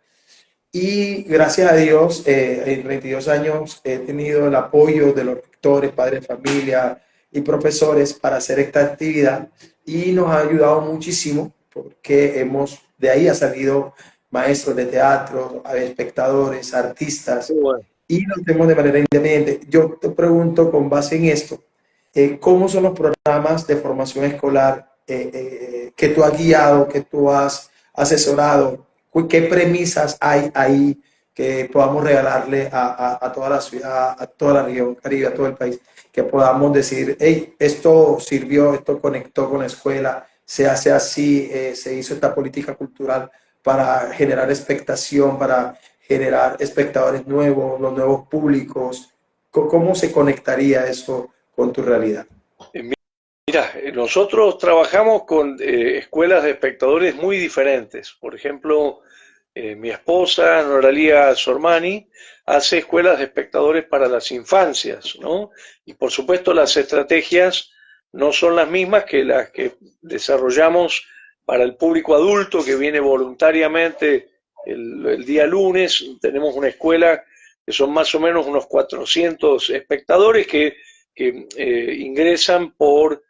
Y gracias a Dios, en 22 años he tenido el apoyo de los rectores, padres de familia y profesores para hacer esta actividad y nos ha ayudado muchísimo porque de ahí ha salido maestros de teatro, espectadores, Qué artistas bueno. y lo hacemos de manera independiente. Yo te pregunto con base en esto, ¿cómo son los programas de formación escolar que tú has guiado, que tú has asesorado? ¿Qué premisas hay ahí que podamos regalarle a toda la ciudad, a toda la región Caribe, a todo el país? Que podamos decir, hey, esto sirvió, esto conectó con la escuela, se hace así, se hizo esta política cultural para generar expectación, para generar espectadores nuevos, los nuevos públicos. ¿Cómo se conectaría eso con tu realidad? Eh, Mira, nosotros trabajamos con escuelas de espectadores muy diferentes. Por ejemplo, mi esposa, Noralía Sormani, hace escuelas de espectadores para las infancias, ¿no? Y por supuesto las estrategias no son las mismas que las que desarrollamos para el público adulto que viene voluntariamente el día lunes. Tenemos una escuela que son más o menos unos 400 espectadores que ingresan por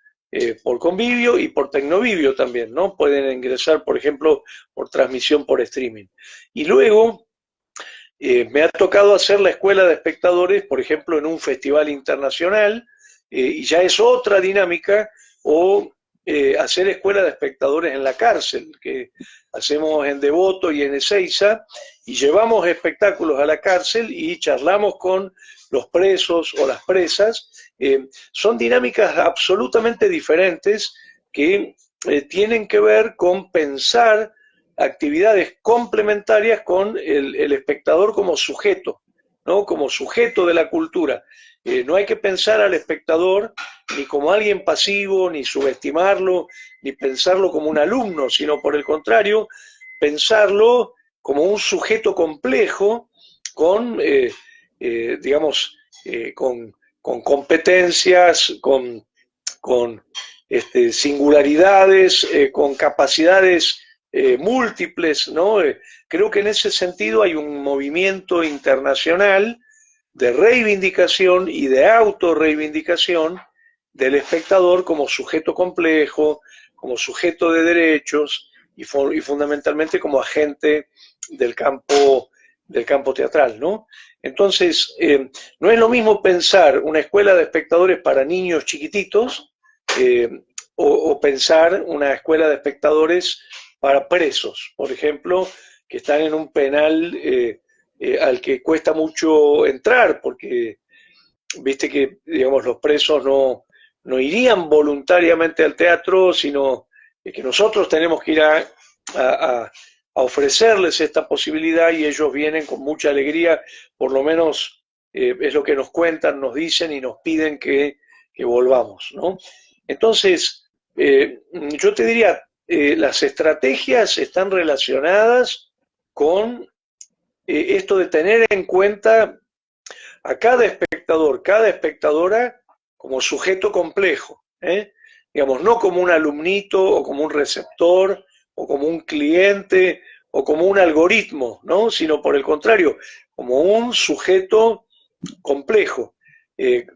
convivio y por tecnovivio también, ¿no? Pueden ingresar, por ejemplo, por transmisión por streaming. Y luego me ha tocado hacer la escuela de espectadores, por ejemplo, en un festival internacional, y ya es otra dinámica, o hacer escuela de espectadores en la cárcel, que hacemos en Devoto y en Ezeiza, y llevamos espectáculos a la cárcel y charlamos con los presos o las presas. Son dinámicas absolutamente diferentes que tienen que ver con pensar actividades complementarias con el espectador como sujeto, ¿no? Como sujeto de la cultura. No hay que pensar al espectador ni como alguien pasivo, ni subestimarlo, ni pensarlo como un alumno, sino por el contrario, pensarlo como un sujeto complejo con, digamos, con competencias, con singularidades, con capacidades múltiples, ¿no? Creo que en ese sentido hay un movimiento internacional de reivindicación y de autorreivindicación del espectador como sujeto complejo, como sujeto de derechos y fundamentalmente como agente del campo teatral, ¿no? Entonces, no es lo mismo pensar una escuela de espectadores para niños chiquititos eh, o pensar una escuela de espectadores para presos, por ejemplo, que están en un penal al que cuesta mucho entrar, porque viste que, digamos, los presos no irían voluntariamente al teatro, sino que nosotros tenemos que ir a ofrecerles esta posibilidad y ellos vienen con mucha alegría, por lo menos es lo que nos cuentan, nos dicen y nos piden que volvamos, ¿no? Entonces, yo te diría, las estrategias están relacionadas con esto de tener en cuenta a cada espectadora como sujeto complejo, ¿eh? Digamos, no como un alumnito o como un receptor o como un cliente o como un algoritmo, ¿no? Sino por el contrario, como un sujeto complejo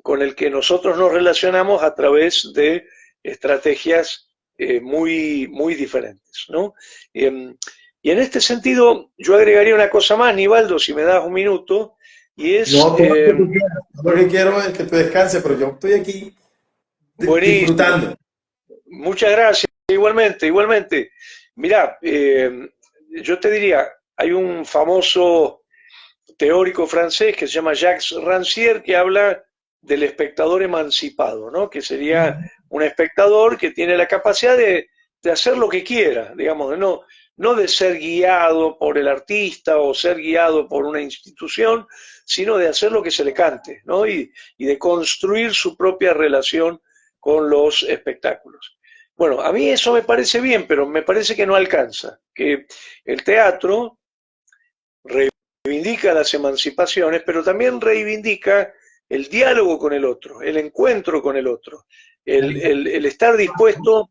con el que nosotros nos relacionamos a través de estrategias muy diferentes, ¿no? Y en este sentido, yo agregaría una cosa más, Nivaldo, si me das un minuto, y es... No, todo lo que tú quieras. Lo que quiero es que tú descanses, pero yo estoy aquí buenísimo, disfrutando. muchas gracias, igualmente, igualmente. Mirá, yo te diría, hay un famoso teórico francés que se llama Jacques Rancière que habla del espectador emancipado, ¿no? Que sería un espectador que tiene la capacidad de hacer lo que quiera, digamos, no de ser guiado por el artista o ser guiado por una institución, sino de hacer lo que se le cante, ¿no? Y de construir su propia relación con los espectáculos. Bueno, a mí eso me parece bien, pero me parece que no alcanza, que el teatro reivindica las emancipaciones, pero también reivindica el diálogo con el otro, el encuentro con el otro, el estar dispuesto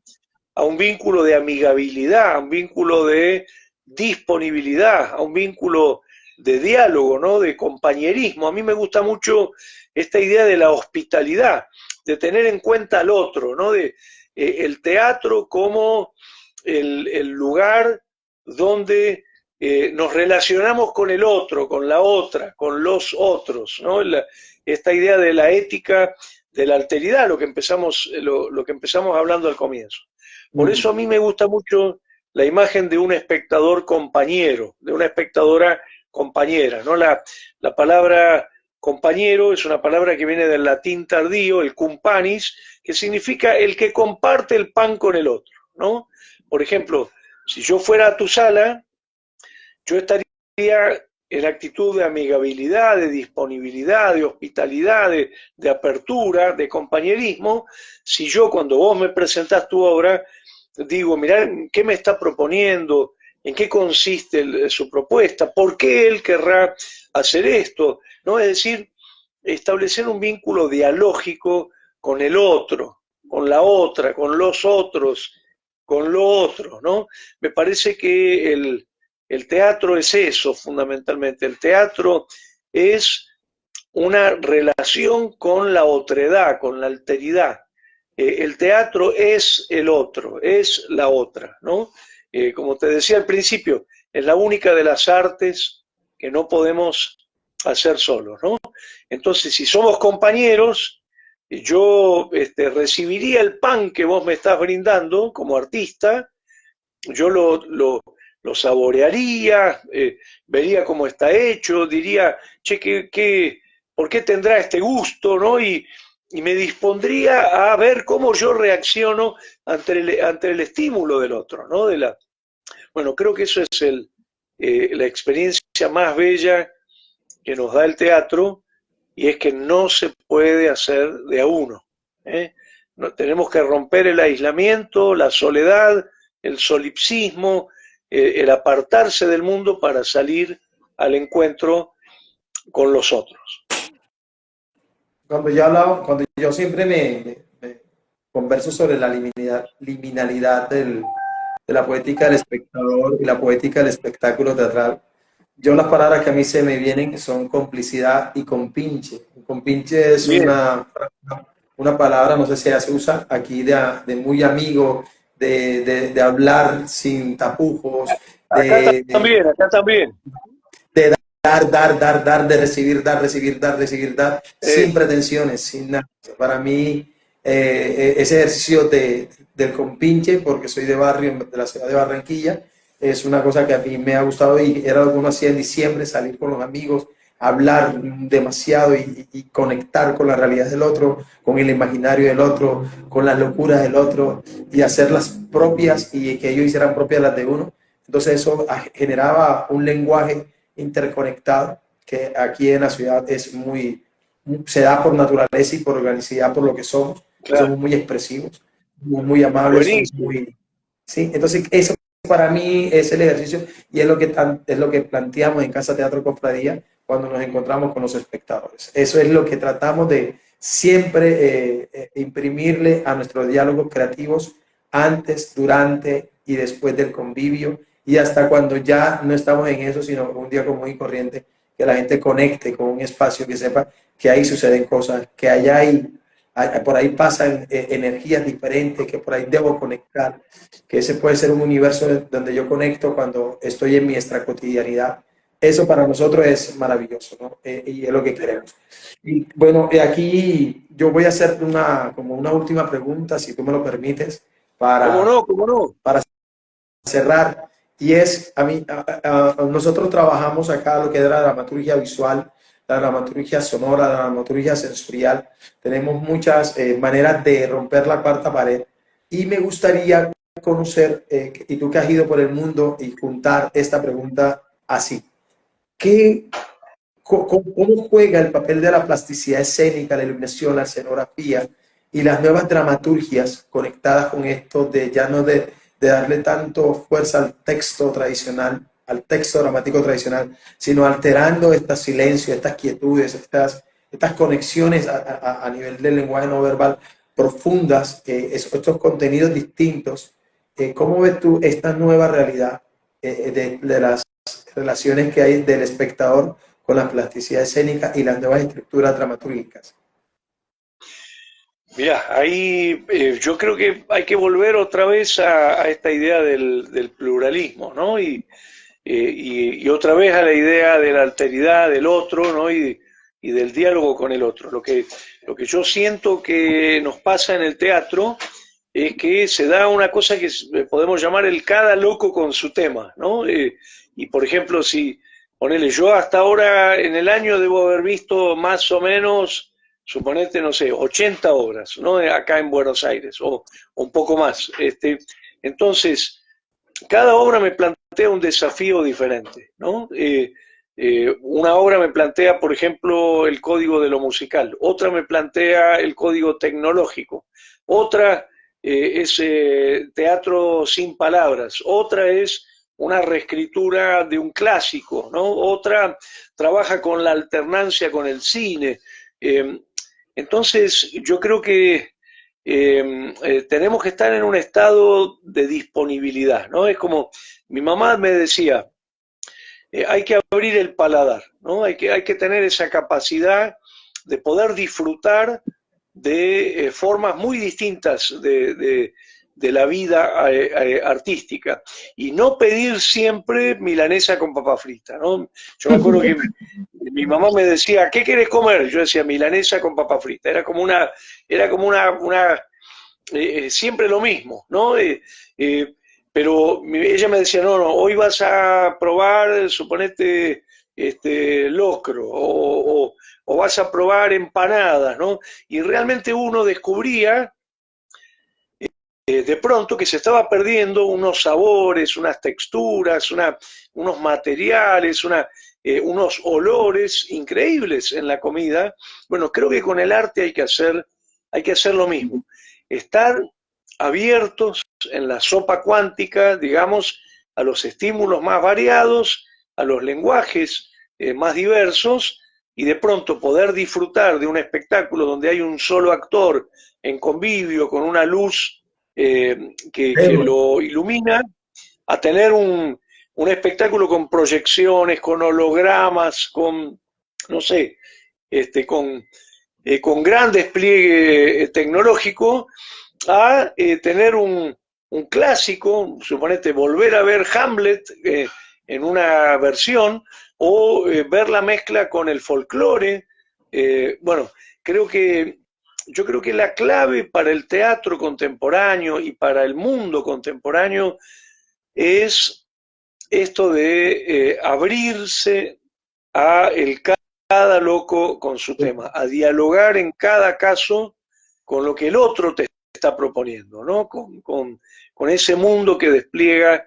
a un vínculo de amigabilidad, a un vínculo de disponibilidad, a un vínculo de diálogo, ¿no? De compañerismo. A mí me gusta mucho esta idea de la hospitalidad, de tener en cuenta al otro, ¿no? De el teatro como el lugar donde nos relacionamos con el otro, con la otra, con los otros, ¿no? Esta idea de la ética, de la alteridad, lo que empezamos hablando al comienzo. Por eso a mí me gusta mucho la imagen de un espectador compañero, de una espectadora compañera, ¿no? La palabra compañero es una palabra que viene del latín tardío, el cum panis, que significa el que comparte el pan con el otro, ¿no? Por ejemplo, si yo fuera a tu sala, yo estaría en actitud de amigabilidad, de disponibilidad, de hospitalidad, de apertura, de compañerismo, si yo cuando vos me presentás tu obra, digo, mirá, ¿qué me está proponiendo? ¿En qué consiste su propuesta? ¿Por qué él querrá hacer esto? ¿No? Es decir, establecer un vínculo dialógico con el otro, con la otra, con los otros, con lo otro, ¿no? Me parece que el teatro es eso, fundamentalmente. El teatro es una relación con la otredad, con la alteridad. El teatro es el otro, es la otra, ¿no? Como te decía al principio, es la única de las artes que no podemos hacer solos, ¿no? Entonces, si somos compañeros, yo recibiría el pan que vos me estás brindando como artista, yo lo saborearía, vería cómo está hecho, diría, che, ¿por qué tendrá este gusto? ¿No? Y me dispondría a ver cómo yo reacciono ante el estímulo del otro, ¿no? Bueno, creo que eso es la experiencia más bella que nos da el teatro, y es que no se puede hacer de a uno, ¿eh? No, tenemos que romper el aislamiento, la soledad, el solipsismo, el apartarse del mundo para salir al encuentro con los otros. Cuando yo siempre me converso sobre la liminalidad de la poética del espectador y la poética del espectáculo teatral, yo las palabras que a mí se me vienen son complicidad y compinche. Compinche es Bien, una palabra, no sé si se usa aquí, de muy amigo, de hablar sin tapujos, acá de, también, acá también. de dar, de recibir, sin Eso. pretensiones, sin nada. Para mí, ese ejercicio del compinche, porque soy de barrio, de la ciudad de Barranquilla, es una cosa que a mí me ha gustado y era lo que uno hacía en diciembre, salir con los amigos, hablar demasiado y conectar con la realidad del otro, con el imaginario del otro, con las locuras del otro y hacerlas propias y que ellos hicieran propias las de uno. Entonces eso generaba un lenguaje interconectado que aquí en la ciudad es muy, se da por naturaleza y por organicidad, por lo que somos, que Claro, somos muy expresivos, muy amables, somos buenísimo. muy... Sí, entonces eso para mí es el ejercicio y es lo que planteamos en Casa Teatro Cofradía cuando nos encontramos con los espectadores. Eso es lo que tratamos de siempre imprimirle a nuestros diálogos creativos antes, durante y después del convivio y hasta cuando ya no estamos en eso, sino un día común y corriente, que la gente conecte con un espacio, que sepa que ahí suceden cosas, que allá por ahí pasan energías diferentes, que por ahí debo conectar, que ese puede ser un universo donde yo conecto cuando estoy en mi extra cotidianidad. Eso para nosotros es maravilloso, ¿no? Y es lo que queremos. Y bueno, aquí yo voy a hacer como una última pregunta, si tú me lo permites, ¿Cómo para, no? ¿Cómo no? para cerrar. Y es, nosotros trabajamos acá lo que es la dramaturgia visual, la dramaturgia sonora, la dramaturgia sensorial. Tenemos muchas maneras de romper la cuarta pared. Y me gustaría conocer, y tú que has ido por el mundo, y juntar esta pregunta así. ¿Qué, cómo juega el papel de la plasticidad escénica, la iluminación, la escenografía y las nuevas dramaturgias conectadas con esto de ya no de darle tanto fuerza al texto tradicional, al texto dramático tradicional, sino alterando estos silencios, estas quietudes, estas conexiones a nivel del lenguaje no verbal profundas, estos contenidos distintos? ¿Cómo ves tú esta nueva realidad de las relaciones que hay del espectador con la plasticidad escénica y las nuevas estructuras dramatúrgicas? Mira, ahí yo creo que hay que volver otra vez a esta idea del pluralismo, ¿no? Y otra vez a la idea de la alteridad del otro, ¿no? Y del diálogo con el otro. Lo que yo siento que nos pasa en el teatro es que se da una cosa que podemos llamar el cada loco con su tema, ¿no? Y por ejemplo, si, ponele, yo hasta ahora en el año debo haber visto más o menos, suponete, no sé, 80 obras, ¿no? Acá en Buenos Aires, o un poco más. Entonces, cada obra me plantea un desafío diferente, ¿no? Una obra me plantea, por ejemplo, el código de lo musical, otra me plantea el código tecnológico, otra es teatro sin palabras, otra es una reescritura de un clásico, ¿no? Otra trabaja con la alternancia con el cine. Eh, entonces, yo creo que tenemos que estar en un estado de disponibilidad, ¿no? Es como mi mamá me decía, hay que abrir el paladar, ¿no? Hay que tener esa capacidad de poder disfrutar de formas muy distintas de la vida artística y no pedir siempre milanesa con papa frita, ¿no? Yo me acuerdo que mi mamá me decía, ¿qué querés comer? Yo decía milanesa con papa frita. Era como una siempre lo mismo, ¿no? Pero ella me decía, no, no, hoy vas a probar, suponete, locro, o vas a probar empanadas, ¿no? Y realmente uno descubría de pronto que se estaba perdiendo unos sabores, unas texturas, unos materiales, unos olores increíbles en la comida. Bueno, creo que con el arte hay que hacer lo mismo. Estar abiertos en la sopa cuántica, digamos, a los estímulos más variados, a los lenguajes más diversos, y de pronto poder disfrutar de un espectáculo donde hay un solo actor en convivio con una luz que lo ilumina, a tener un espectáculo con proyecciones, con hologramas, con, no sé, con gran despliegue tecnológico, a tener un clásico, suponete, volver a ver Hamlet en una versión, o ver la mezcla con el folclore. Bueno, creo que yo creo que la clave para el teatro contemporáneo y para el mundo contemporáneo es esto de abrirse a cada loco con su tema, a dialogar en cada caso con lo que el otro te está proponiendo, ¿no? Con ese mundo que despliega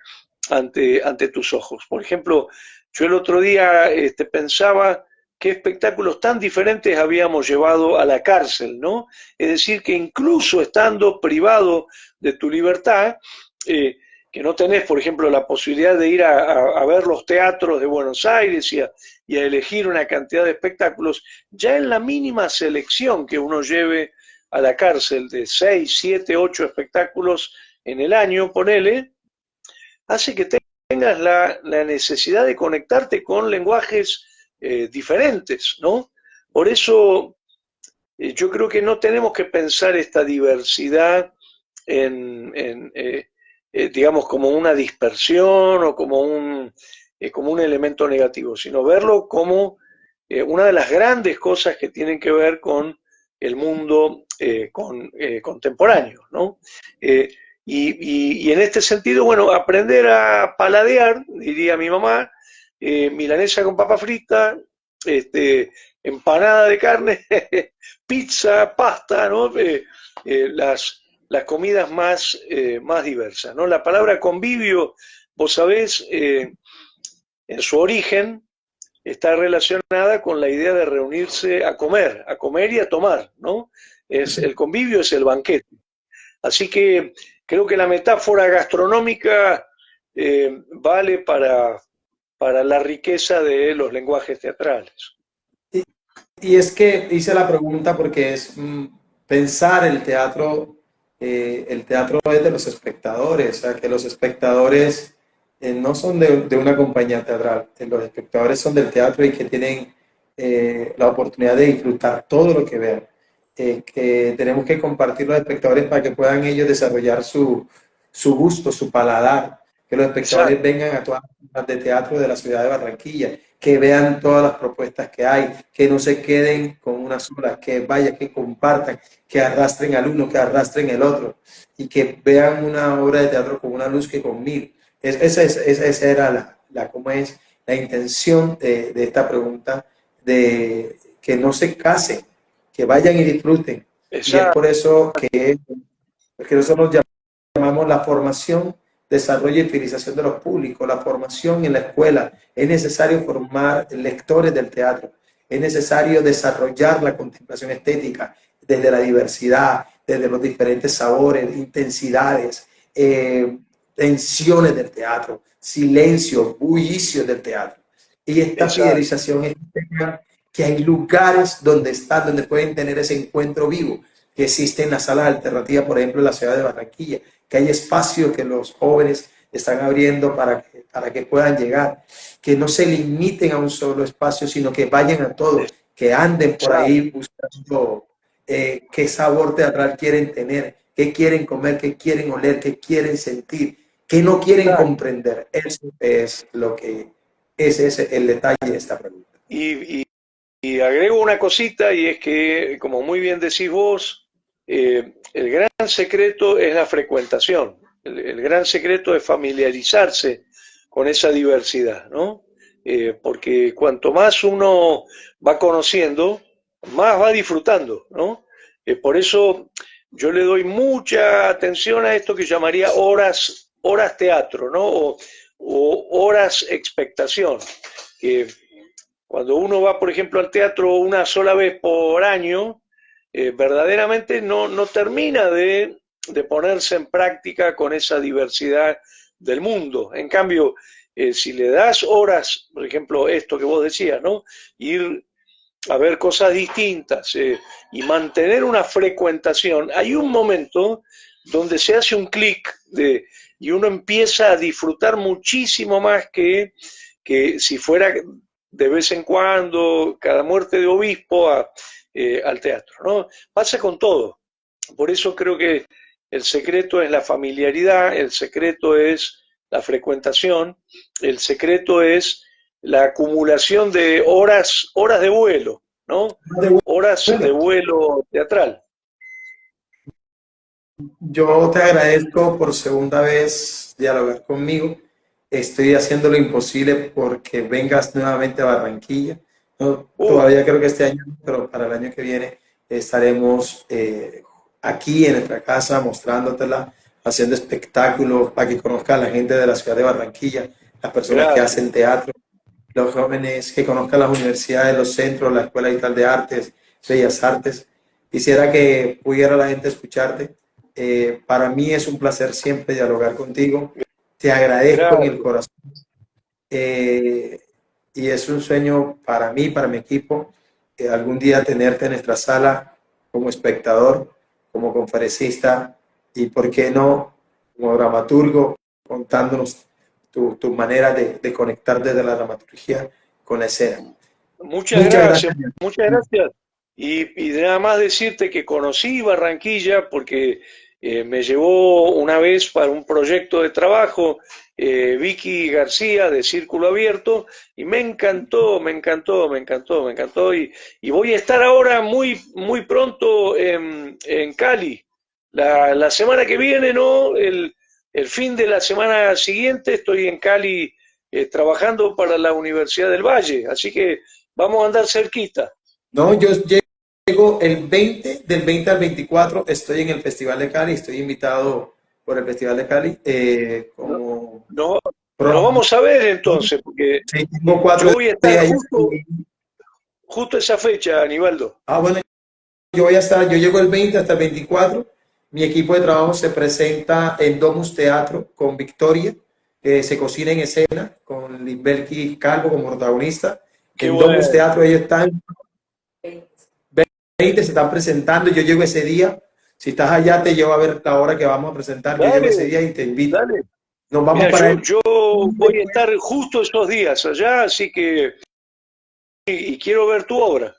ante tus ojos. Por ejemplo, yo el otro día pensaba qué espectáculos tan diferentes habíamos llevado a la cárcel, ¿no? Es decir, que incluso estando privado de tu libertad, que no tenés, por ejemplo, la posibilidad de ir a ver los teatros de Buenos Aires y a elegir una cantidad de espectáculos, ya en la mínima selección que uno lleve a la cárcel de 6, 7, 8 espectáculos en el año, ponele, hace que tengas la necesidad de conectarte con lenguajes diferentes, ¿no? Por eso yo creo que no tenemos que pensar esta diversidad digamos, como una dispersión o como un elemento negativo, sino verlo como una de las grandes cosas que tienen que ver con el mundo contemporáneo, ¿no? Y en este sentido, bueno, aprender a paladear, diría mi mamá, milanesa con papa frita, empanada de carne, pizza, pasta, ¿no? Las comidas más diversas, ¿no? La palabra convivio, vos sabés, en su origen está relacionada con la idea de reunirse a comer y a tomar, ¿no? El convivio es el banquete. Así que creo que la metáfora gastronómica vale para la riqueza de los lenguajes teatrales. Y es que hice la pregunta porque es pensar el teatro es de los espectadores, o sea, que los espectadores no son de una compañía teatral, los espectadores son del teatro y que tienen la oportunidad de disfrutar todo lo que vean. Que tenemos que compartir los espectadores para que puedan ellos desarrollar su gusto, su paladar, que los espectadores Exacto. vengan a todas las salas de teatro de la ciudad de Barranquilla, que vean todas las propuestas que hay, que no se queden con una sola, que vayan, que compartan, que arrastren al uno, que arrastren el otro, y que vean una obra de teatro con una luz que con mil. Esa era cómo es, la intención de esta pregunta, de que no se casen, que vayan y disfruten. Y es Exacto. por eso que nosotros llamamos la formación, desarrollo y fidelización de los públicos, la formación en la escuela. Es necesario formar lectores del teatro, es necesario desarrollar la contemplación estética desde la diversidad, desde los diferentes sabores, intensidades, tensiones del teatro, silencio, bullicios del teatro. Y esta Exacto. fidelización es que hay lugares donde están, donde pueden tener ese encuentro vivo, que existen las salas alternativas, por ejemplo, en la ciudad de Barranquilla, que hay espacios que los jóvenes están abriendo para que puedan llegar, que no se limiten a un solo espacio, sino que vayan a todo, que anden por Exacto. ahí buscando qué sabor teatral quieren tener, qué quieren comer, qué quieren oler, qué quieren sentir, qué no quieren comprender. Eso es ese es el detalle de esta pregunta. Y agrego una cosita, y es que, como muy bien decís vos, el gran secreto es la frecuentación. El gran secreto es familiarizarse con esa diversidad, ¿no? Porque cuanto más uno va conociendo, más va disfrutando, ¿no? Por eso yo le doy mucha atención a esto que llamaría horas teatro, ¿no? O horas expectación. Que cuando uno va, por ejemplo, al teatro una sola vez por año, verdaderamente no termina de ponerse en práctica con esa diversidad del mundo. En cambio, si le das horas, por ejemplo, esto que vos decías, ¿no? Ir a ver cosas distintas y mantener una frecuentación, hay un momento donde se hace un clic y uno empieza a disfrutar muchísimo más que si fuera de vez en cuando, cada muerte de obispo, al teatro, ¿no? Pasa con todo. Por eso creo que el secreto es la familiaridad, el secreto es la frecuentación, el secreto es la acumulación de horas de vuelo, ¿no? Horas de Bueno, vuelo teatral. yo te agradezco por segunda vez dialogar conmigo. estoy haciendo lo imposible porque vengas nuevamente a Barranquilla. No, Uh, todavía creo que este año, no, pero para el año que viene estaremos aquí en nuestra casa mostrándotela, haciendo espectáculos para que conozca a la gente de la ciudad de Barranquilla, las personas que gracias. hacen teatro, los jóvenes que conozcan las universidades, los centros, la Escuela Digital de Artes, Bellas Artes. Quisiera que pudiera la gente escucharte. Para mí es un placer siempre dialogar contigo. Te agradezco en el Gracias. corazón. Eh, y es un sueño para mí, para mi equipo, algún día tenerte en nuestra sala como espectador, como conferencista y, ¿por qué no, como dramaturgo, contándonos tu manera de conectar desde la dramaturgia con la escena? Muchas Muchas gracias, gracias. muchas gracias. Y nada más decirte que conocí Barranquilla porque me llevó una vez para un proyecto de trabajo Vicky García de Círculo Abierto y me encantó, me encantó, me encantó, me encantó. Y voy a estar ahora muy, muy pronto en Cali. La semana que viene, ¿no? El fin de la semana siguiente estoy en Cali trabajando para la Universidad del Valle. Así que vamos a andar cerquita. No, yo llego el 20, del 20 al 24, estoy en el Festival de Cali, estoy invitado por el Festival de Cali No, como no, nos programador. vamos a ver entonces, porque Sí, tengo cuatro yo voy a estar días allá. justo esa fecha, Aníbaldo. Bueno, yo voy a estar, yo llego el 20 hasta el 24. Mi equipo de trabajo se presenta en Domus Teatro con Victoria, que se cocina en escena, con Lisbelki Calvo como protagonista. Qué En Domus bueno. Teatro ellos están 20, se están presentando, yo llego ese día. Si estás allá, te llevo a ver la hora que vamos a presentar. Yo llego ese Dale, día y te invito. dale. Nos vamos Mira, para yo, el... yo voy a estar justo esos días allá, así que y quiero ver tu obra.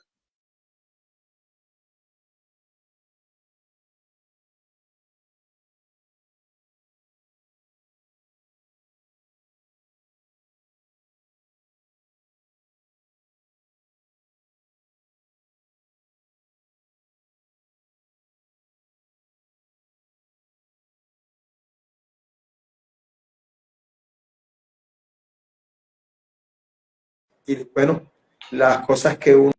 Y bueno, las cosas que uno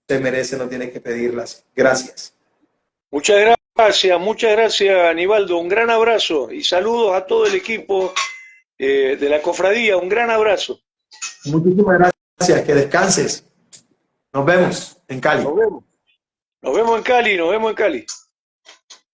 se merece no tiene que pedirlas. Gracias. Muchas gracias, Aníbaldo. Un gran abrazo y saludos a todo el equipo de la cofradía. Un gran abrazo. Muchísimas gracias. Que descanses. Nos vemos en Cali. Nos vemos. Nos vemos en Cali, nos vemos en Cali.